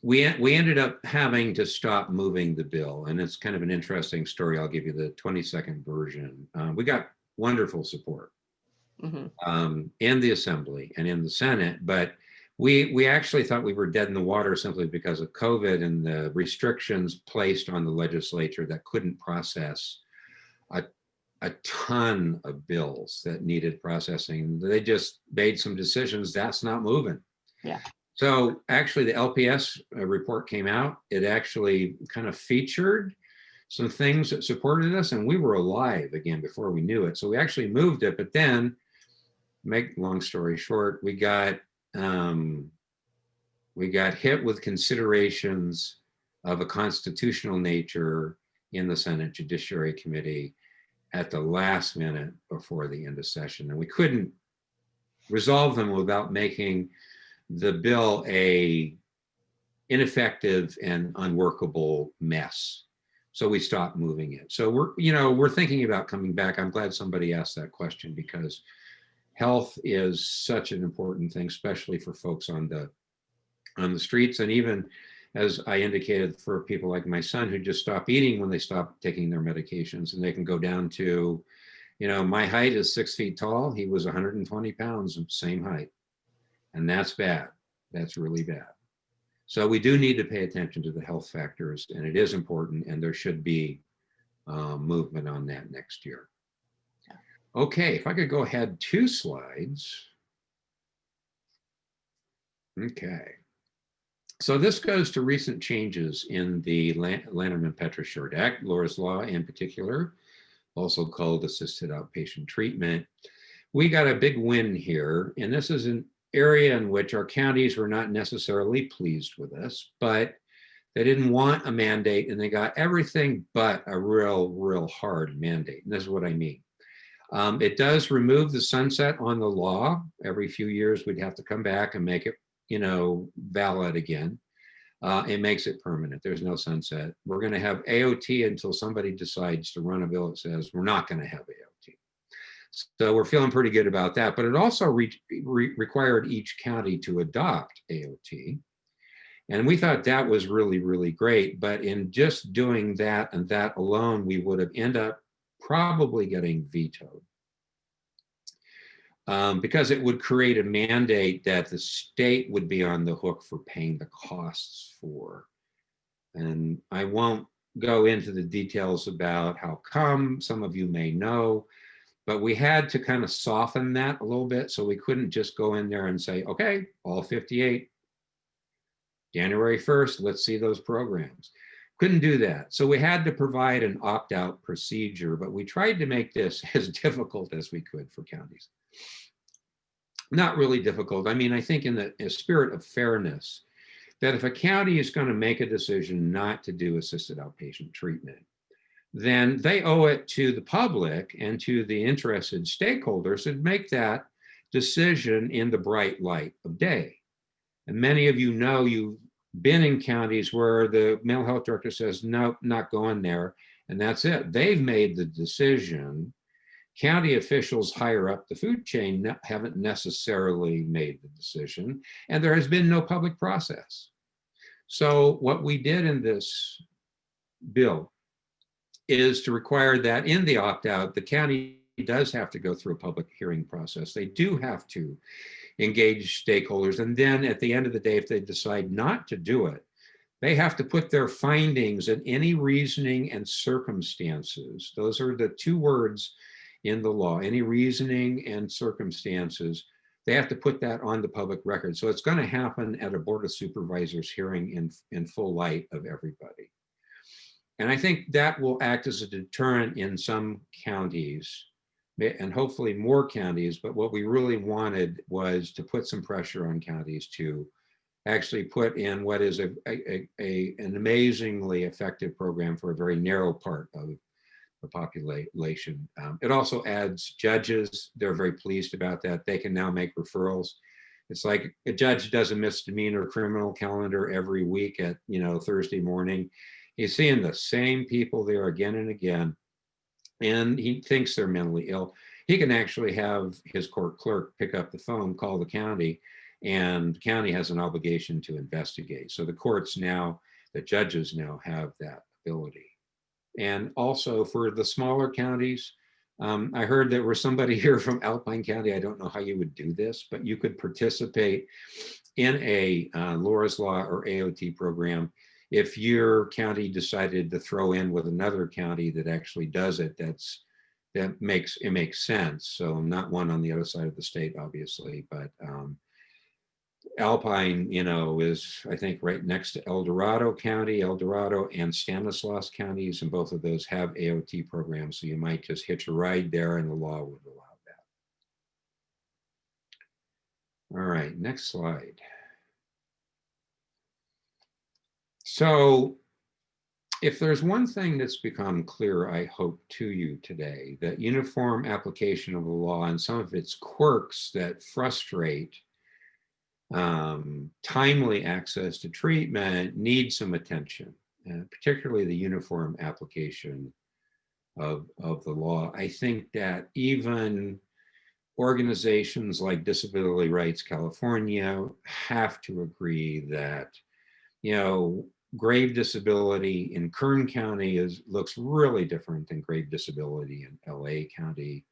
we ended up having to stop moving the bill, and it's kind of an interesting story. I'll give you the 20-second version. We got wonderful support in the Assembly and in the Senate, but we actually thought we were dead in the water simply because of COVID and the restrictions placed on the legislature that couldn't process a ton of bills that needed processing. They just made some decisions that's not moving. Yeah. So actually the LPS report came out. It actually kind of featured some things that supported us, and we were alive again before we knew it. So we actually moved it, but then, make long story short, we got hit with considerations of a constitutional nature in the Senate Judiciary Committee at the last minute before the end of session. And we couldn't resolve them without making the bill a ineffective and unworkable mess. So we stopped moving it. So we're thinking about coming back. I'm glad somebody asked that question, because health is such an important thing, especially for folks on the streets. And even, as I indicated, for people like my son who just stop eating when they stop taking their medications, and they can go down to, my height is 6 feet tall. He was 120 pounds, same height. And that's bad. That's really bad. So we do need to pay attention to the health factors, and it is important, and there should be movement on that next year. Okay, if I could go ahead 2 slides. Okay. So this goes to recent changes in the Lanterman-Petrus-Short Act, Laura's Law in particular, also called assisted outpatient treatment. We got a big win here, and this is an area in which our counties were not necessarily pleased with us, but they didn't want a mandate, and they got everything but a real hard mandate. And this is what I mean. It does remove the sunset on the law. Every few years, we'd have to come back and make it, valid again. It makes it permanent. There's no sunset. We're going to have AOT until somebody decides to run a bill that says we're not going to have AOT. So we're feeling pretty good about that. But it also required each county to adopt AOT. And we thought that was really great. But in just doing that and that alone, we would have ended up probably getting vetoed. Because it would create a mandate that the state would be on the hook for paying the costs for. And I won't go into the details about how come. Some of you may know, but we had to kind of soften that a little bit, so we couldn't just go in there and say, okay, all 58, January 1st, let's see those programs. Couldn't do that. So we had to provide an opt-out procedure, but we tried to make this as difficult as we could for counties. Not really difficult. I mean, I think in the spirit of fairness, that if a county is going to make a decision not to do assisted outpatient treatment, then they owe it to the public and to the interested stakeholders to make that decision in the bright light of day. And many of you know, you've been in counties where the mental health director says, nope, not going there, and that's it. They've made the decision. County officials higher up the food chain haven't necessarily made the decision, and there has been no public process. So what we did in this bill is to require that in the opt-out, the county does have to go through a public hearing process. They do have to engage stakeholders, and then at the end of the day, if they decide not to do it, they have to put their findings and any reasoning and circumstances. Those are the 2 words in the law, any reasoning and circumstances. They have to put that on the public record. So it's going to happen at a Board of Supervisors hearing in full light of everybody. And I think that will act as a deterrent in some counties, and hopefully more counties. But what we really wanted was to put some pressure on counties to actually put in what is an amazingly effective program for a very narrow part of the population. It also adds judges. They're very pleased about that. They can now make referrals. It's like a judge does a misdemeanor criminal calendar every week at Thursday morning. He's seeing the same people there again and again, and he thinks they're mentally ill. He can actually have his court clerk pick up the phone, call the county, and the county has an obligation to investigate. So the courts now, the judges now have that ability. And also for the smaller counties, I heard there was somebody here from Alpine County. I don't know how you would do this, but you could participate in a Laura's Law or AOT program. If your county decided to throw in with another county that actually does it, that makes sense. So not one on the other side of the state, obviously, but Alpine, is, I think, right next to El Dorado County. El Dorado and Stanislaus counties, and both of those have AOT programs. So you might just hitch a ride there and the law would allow that. All right, next slide. So if there's one thing that's become clear, I hope, to you today, that uniform application of the law and some of its quirks that frustrate timely access to treatment need some attention, particularly the uniform application of the law. I think that even organizations like Disability Rights California have to agree that, grave disability in Kern County looks really different than grave disability in LA County.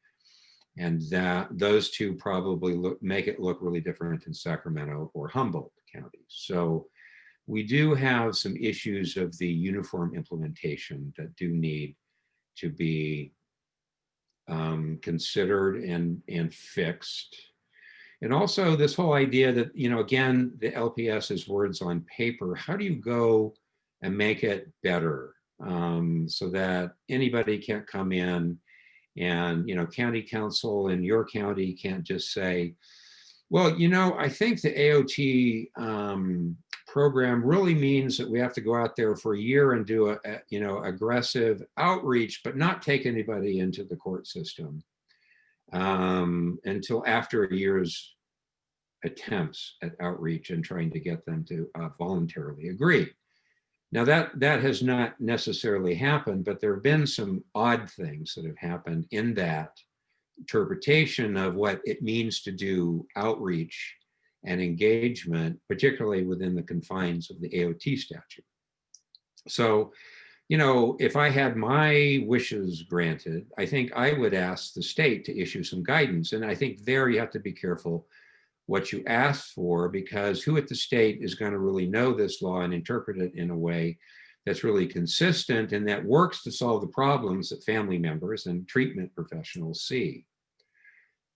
And that those two probably make it look really different in Sacramento or Humboldt counties. So we do have some issues of the uniform implementation that do need to be considered and fixed. And also this whole idea that, again, the LPS is words on paper. How do you go and make it better so that anybody can't come in and, county council in your county can't just say, well, I think the AOT program really means that we have to go out there for a year and do aggressive outreach, but not take anybody into the court system until after a year's attempts at outreach and trying to get them to voluntarily agree. Now that has not necessarily happened, but there have been some odd things that have happened in that interpretation of what it means to do outreach and engagement, particularly within the confines of the AOT statute. So, if I had my wishes granted, I think I would ask the state to issue some guidance. And I think there you have to be careful what you ask for, because who at the state is going to really know this law and interpret it in a way that's really consistent and that works to solve the problems that family members and treatment professionals see.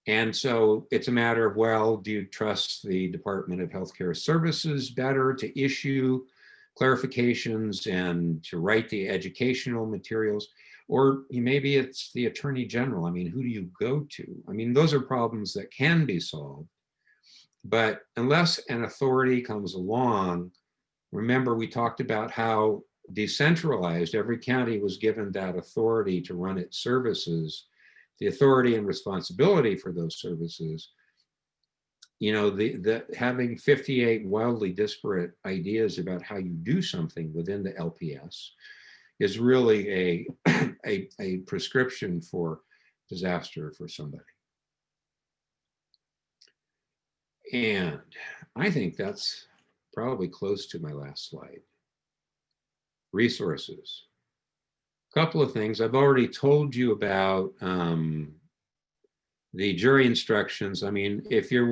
And so it's a matter of, well, do you trust the Department of Healthcare Services better to issue clarifications and to write the educational materials? Or maybe it's the Attorney General. I mean, who do you go to? I mean, those are problems that can be solved. But unless an authority comes along, remember we talked about how decentralized every county was given that authority to run its services, the authority and responsibility for those services. Having 58 wildly disparate ideas about how you do something within the LPS is really a prescription for disaster for somebody. And I think that's probably close to my last slide. Resources. A couple of things. I've already told you about the jury instructions. I mean, if you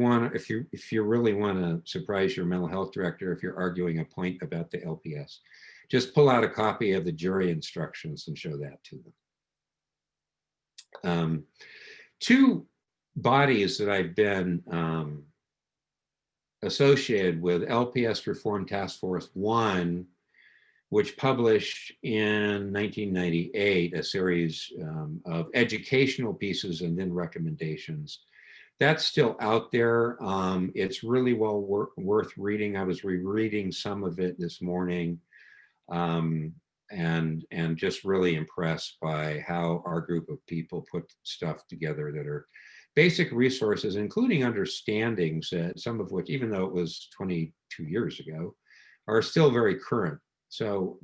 really want to surprise your mental health director, if you're arguing a point about the LPS, just pull out a copy of the jury instructions and show that to them. Two bodies that I've been associated with, LPS Reform Task Force 1, which published in 1998 a series of educational pieces and then recommendations. That's still out there. It's really well worth reading. I was rereading some of it this morning and just really impressed by how our group of people put stuff together that are basic resources, including understandings, some of which, even though it was 22 years ago, are still very current. So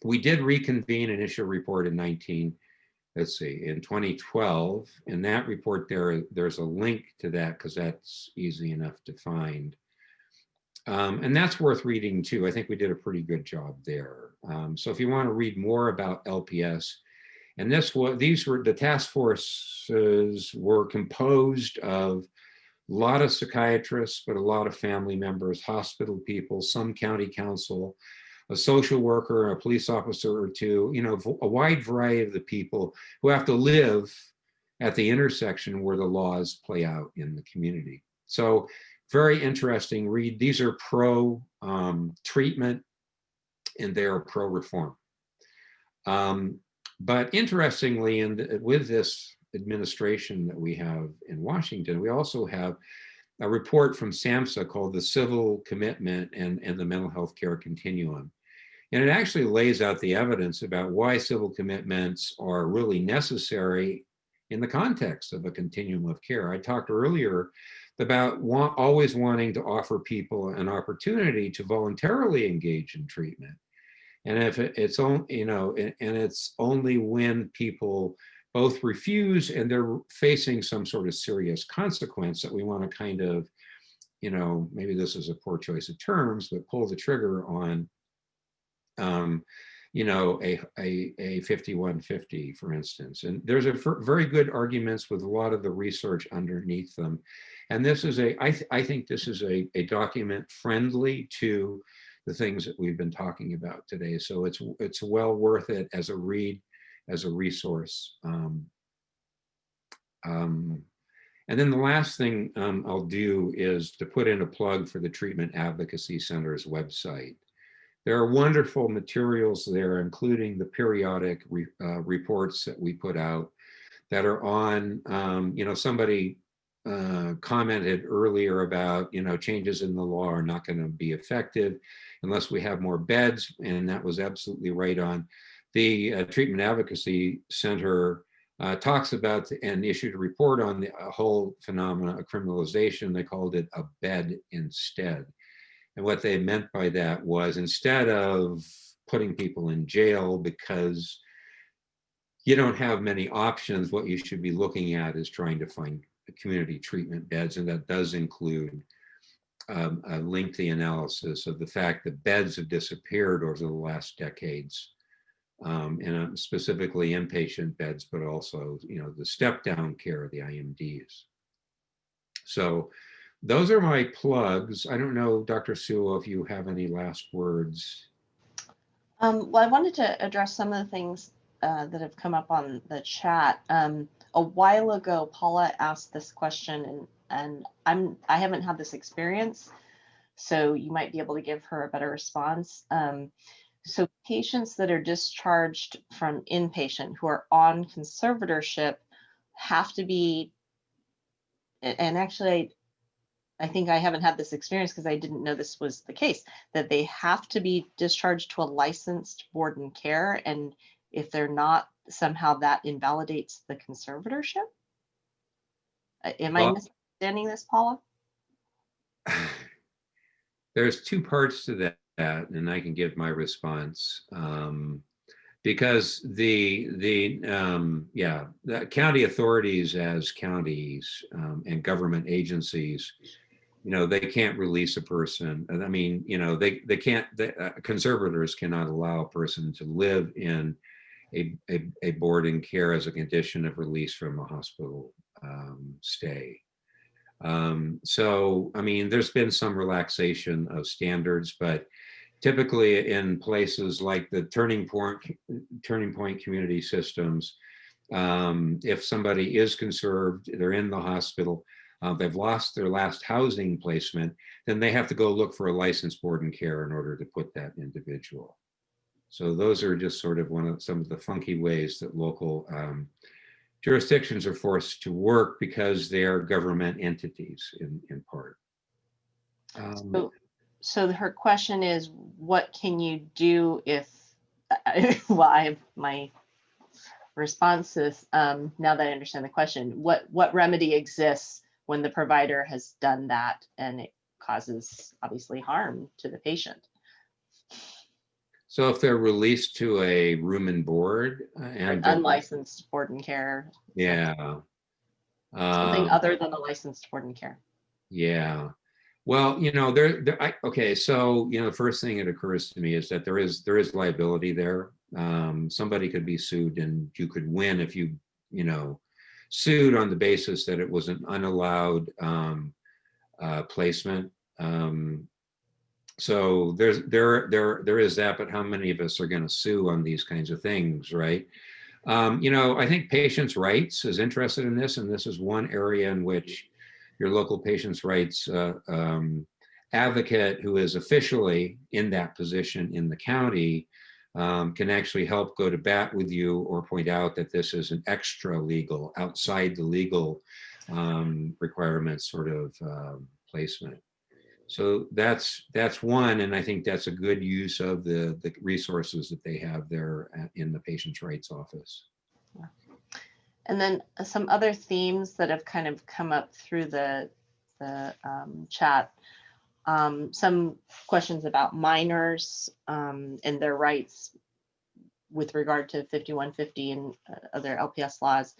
we did reconvene an issue report in 2012. In that report, there's a link to that because that's easy enough to find. And that's worth reading too. I think we did a pretty good job there. So if you want to read more about LPS, and the task forces were composed of a lot of psychiatrists, but a lot of family members, hospital people, some county council, a social worker, a police officer or two, a wide variety of the people who have to live at the intersection where the laws play out in the community. So very interesting read. These are pro treatment and they are pro reform. But interestingly, with this administration that we have in Washington, we also have a report from SAMHSA called the Civil Commitment and the Mental Health Care Continuum. And it actually lays out the evidence about why civil commitments are really necessary in the context of a continuum of care. I talked earlier about always wanting to offer people an opportunity to voluntarily engage in treatment. And if it's only, and it's only when people both refuse and they're facing some sort of serious consequence that we want to kind of, maybe this is a poor choice of terms, but pull the trigger on, a 5150, for instance. And there's very good arguments with a lot of the research underneath them. And this is I think this is a document friendly to the things that we've been talking about today. So it's well worth it as a read, as a resource. And then the last thing I'll do is to put in a plug for the Treatment Advocacy Center's website. There are wonderful materials there, including the periodic reports that we put out that are on, somebody commented earlier about, changes in the law are not going to be effective unless we have more beds, and that was absolutely right on. The Treatment Advocacy Center talks about and issued a report on the whole phenomena of criminalization. They called it a bed instead. And what they meant by that was, instead of putting people in jail because you don't have many options, what you should be looking at is trying to find community treatment beds. And that does include a lengthy analysis of the fact that beds have disappeared over the last decades, and specifically inpatient beds, but also, the step-down care, the IMDs. So those are my plugs. I don't know, Dr. Sewell, if you have any last words. Well, I wanted to address some of the things that have come up on the chat. A while ago, Paula asked this question, and I haven't had this experience, so you might be able to give her a better response. So patients that are discharged from inpatient who are on conservatorship have to be, and actually, I think I haven't had this experience because I didn't know this was the case, that they have to be discharged to a licensed board and care. And if they're not, somehow that invalidates the conservatorship. Am I misunderstanding this, Paula? There's two parts to that, and I can give my response. Because the county authorities as counties and government agencies, they can't release a person. I mean, they can't, conservators cannot allow a person to live in a board and care as a condition of release from a hospital stay. So, I mean, there's been some relaxation of standards, but typically in places like the Turning Point community systems, if somebody is conserved, they're in the hospital, they've lost their last housing placement, then they have to go look for a licensed board and care in order to put that individual. So those are just sort of some of the funky ways that local jurisdictions are forced to work because they are government entities in part. So her question is, what can you do if, well, I have my response is, now that I understand the question, what remedy exists when the provider has done that and it causes obviously harm to the patient? So if they're released to a room and board and unlicensed board and care. Yeah. Something other than a licensed board and care. Yeah. Well, okay. So, the first thing that occurs to me is that there is liability there. Somebody could be sued and you could win if you, sued on the basis that it was an unallowed placement. So there is that, but how many of us are going to sue on these kinds of things, right? I think patients' rights is interested in this, and this is one area in which, your local patient's rights advocate who is officially in that position in the county can actually help go to bat with you or point out that this is an extra legal, outside the legal requirements sort of placement. So that's one, and I think that's a good use of the resources that they have there in the Patient's Rights Office. And then some other themes that have kind of come up through the chat. Some questions about minors and their rights with regard to 5150 and other LPS laws.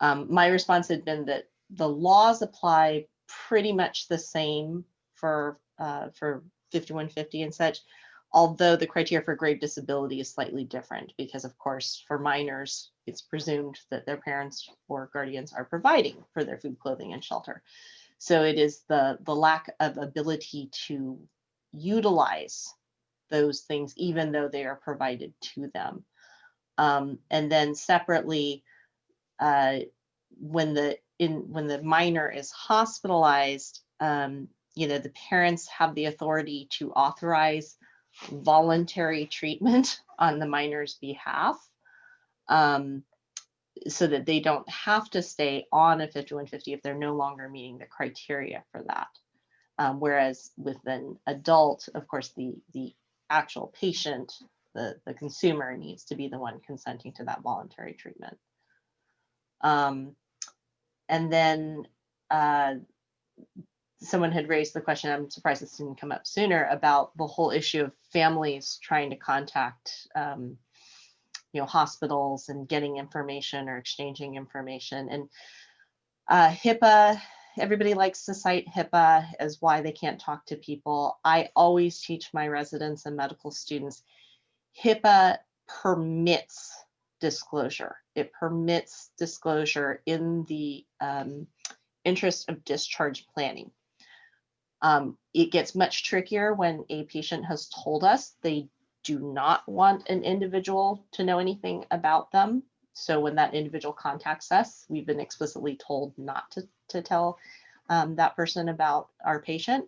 My response had been that the laws apply pretty much the same for 5150 and such, although the criteria for grave disability is slightly different because, of course, for minors, it's presumed that their parents or guardians are providing for their food, clothing, and shelter. So it is the lack of ability to utilize those things, even though they are provided to them. And then separately, when the minor is hospitalized, the parents have the authority to authorize voluntary treatment on the minor's behalf, so that they don't have to stay on a 5150 if they're no longer meeting the criteria for that. Whereas with an adult, of course, the actual patient, the consumer, needs to be the one consenting to that voluntary treatment. And then someone had raised the question, I'm surprised this didn't come up sooner, about the whole issue of families trying to contact hospitals and getting information or exchanging information. And HIPAA, everybody likes to cite HIPAA as why they can't talk to people. I always teach my residents and medical students, HIPAA permits disclosure. It permits disclosure in the interest of discharge planning. It gets much trickier when a patient has told us they do not want an individual to know anything about them. So when that individual contacts us, we've been explicitly told not to tell that person about our patient.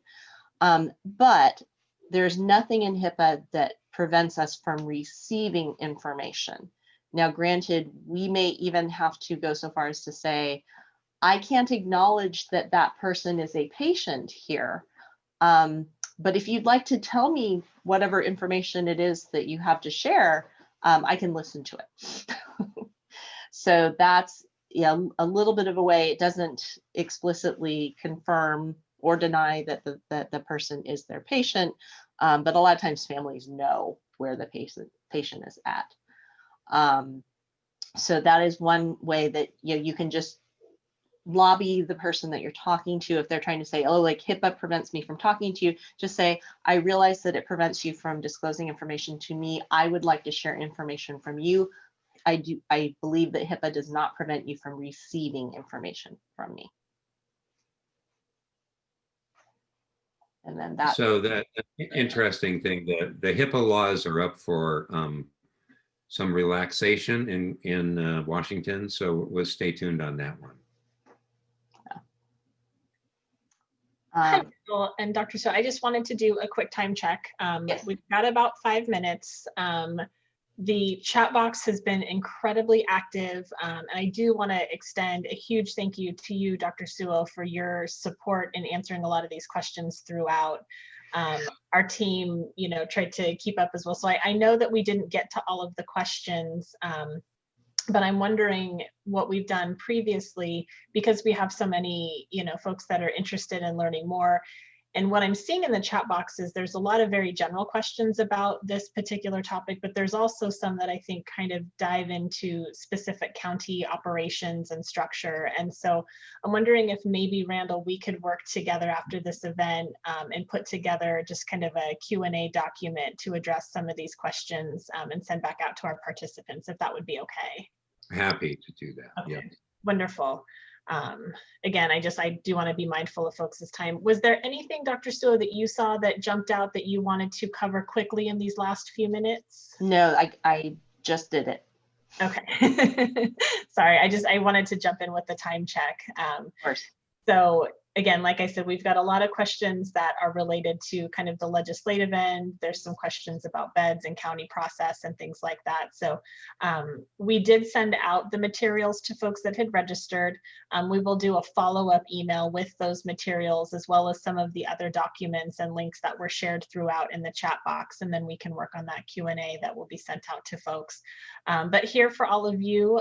But there's nothing in HIPAA that prevents us from receiving information. Now, granted, we may even have to go so far as to say, I can't acknowledge that that person is a patient here. But if you'd like to tell me whatever information it is that you have to share, I can listen to it. So that's a little bit of a way. It doesn't explicitly confirm or deny that the person is their patient, but a lot of times families know where the patient is at. So that is one way that you can just lobby the person that you're talking to. If they're trying to say, oh, like HIPAA prevents me from talking to you, just say, I realize that it prevents you from disclosing information to me. I would like to share information from you. I believe that HIPAA does not prevent you from receiving information from me. And then that. So that interesting thing, the HIPAA laws are up for some relaxation in Washington. So we'll stay tuned on that one. Hi, Randall and Dr. So I just wanted to do a quick time check. Yes. We've got about 5 minutes. The chat box has been incredibly active, and I do want to extend a huge thank you to you, Dr. Sewell, for your support in answering a lot of these questions throughout. Our team, tried to keep up as well. So I know that we didn't get to all of the questions, but I'm wondering what we've done previously, because we have so many, folks that are interested in learning more. And what I'm seeing in the chat box is there's a lot of very general questions about this particular topic, but there's also some that I think kind of dive into specific county operations and structure. And so I'm wondering if maybe, Randall, we could work together after this event and put together just kind of a Q&A document to address some of these questions and send back out to our participants, if that would be okay. Happy to do that. Okay. Yeah. Wonderful. Again, I do want to be mindful of folks' time. Was there anything, Dr. Sewell, that you saw that jumped out that you wanted to cover quickly in these last few minutes? No, I just did it. Okay. Sorry, I wanted to jump in with the time check. Of course. So again, like I said, we've got a lot of questions that are related to kind of the legislative end. There's some questions about beds and county process and things like that. So we did send out the materials to folks that had registered. We will do a follow-up email with those materials, as well as some of the other documents and links that were shared throughout in the chat box. And then we can work on that Q&A that will be sent out to folks. But here for all of you,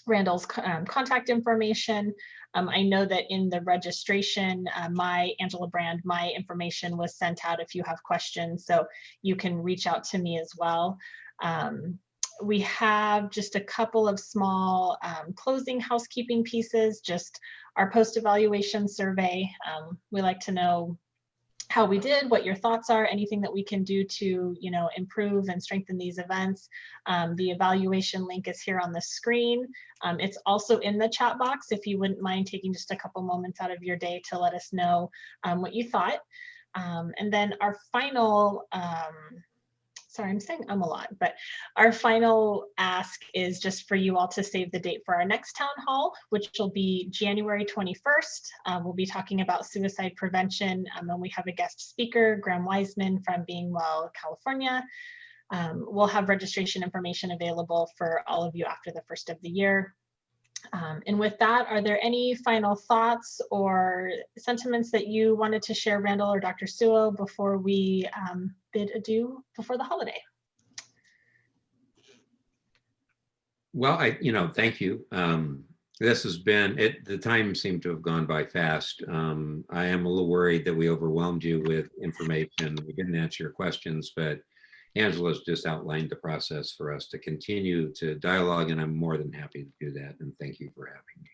Randall's contact information. I know that in the registration, Angela Brand, my information was sent out if you have questions, so you can reach out to me as well. We have just a couple of small closing housekeeping pieces, just our post-evaluation survey. We like to know how we did, what your thoughts are, anything that we can do to, improve and strengthen these events. The evaluation link is here on the screen. It's also in the chat box if you wouldn't mind taking just a couple moments out of your day to let us know what you thought. And then our final, sorry, I'm saying a lot, but our final ask is just for you all to save the date for our next town hall, which will be January 21st. We'll be talking about suicide prevention, and we have a guest speaker, Graham Wiseman from Being Well, California. We'll have registration information available for all of you after the first of the year. And with that, are there any final thoughts or sentiments that you wanted to share, Randall or Dr. Suo, before we bid adieu before the holiday? Well, thank you. This has been, the time seemed to have gone by fast. I am a little worried that we overwhelmed you with information. We didn't answer your questions, but Angela's just outlined the process for us to continue to dialogue, and I'm more than happy to do that. And thank you for having me.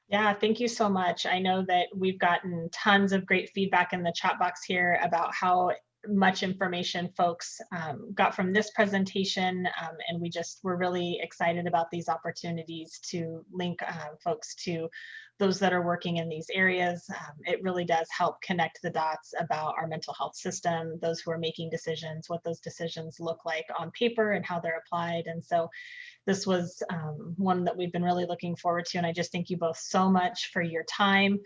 Yeah, thank you so much. I know that we've gotten tons of great feedback in the chat box here about how much information folks got from this presentation, and we're really excited about these opportunities to link folks to those that are working in these areas. It really does help connect the dots about our mental health system, those who are making decisions, what those decisions look like on paper and how they're applied. And so this was one that we've been really looking forward to, and I just thank you both so much for your time.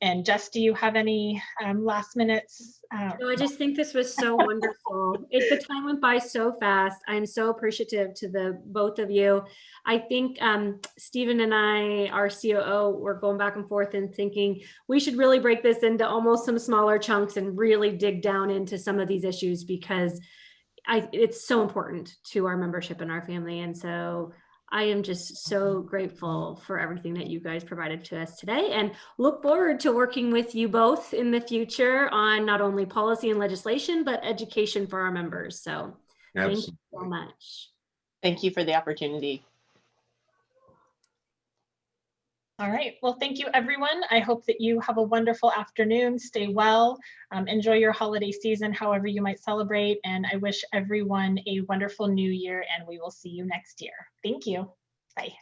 And Jess, do you have any last minutes? No, I just think this was so wonderful. The time went by so fast. I'm so appreciative to the both of you. I think Stephen and I, our COO, were going back and forth and thinking we should really break this into almost some smaller chunks and really dig down into some of these issues, because it's so important to our membership and our family. And so I am just so grateful for everything that you guys provided to us today, and look forward to working with you both in the future on not only policy and legislation, but education for our members. So Absolutely. Thank you so much. Thank you for the opportunity. All right, well, thank you everyone. I hope that you have a wonderful afternoon. Stay well, enjoy your holiday season, however you might celebrate. And I wish everyone a wonderful new year, and we will see you next year. Thank you. Bye.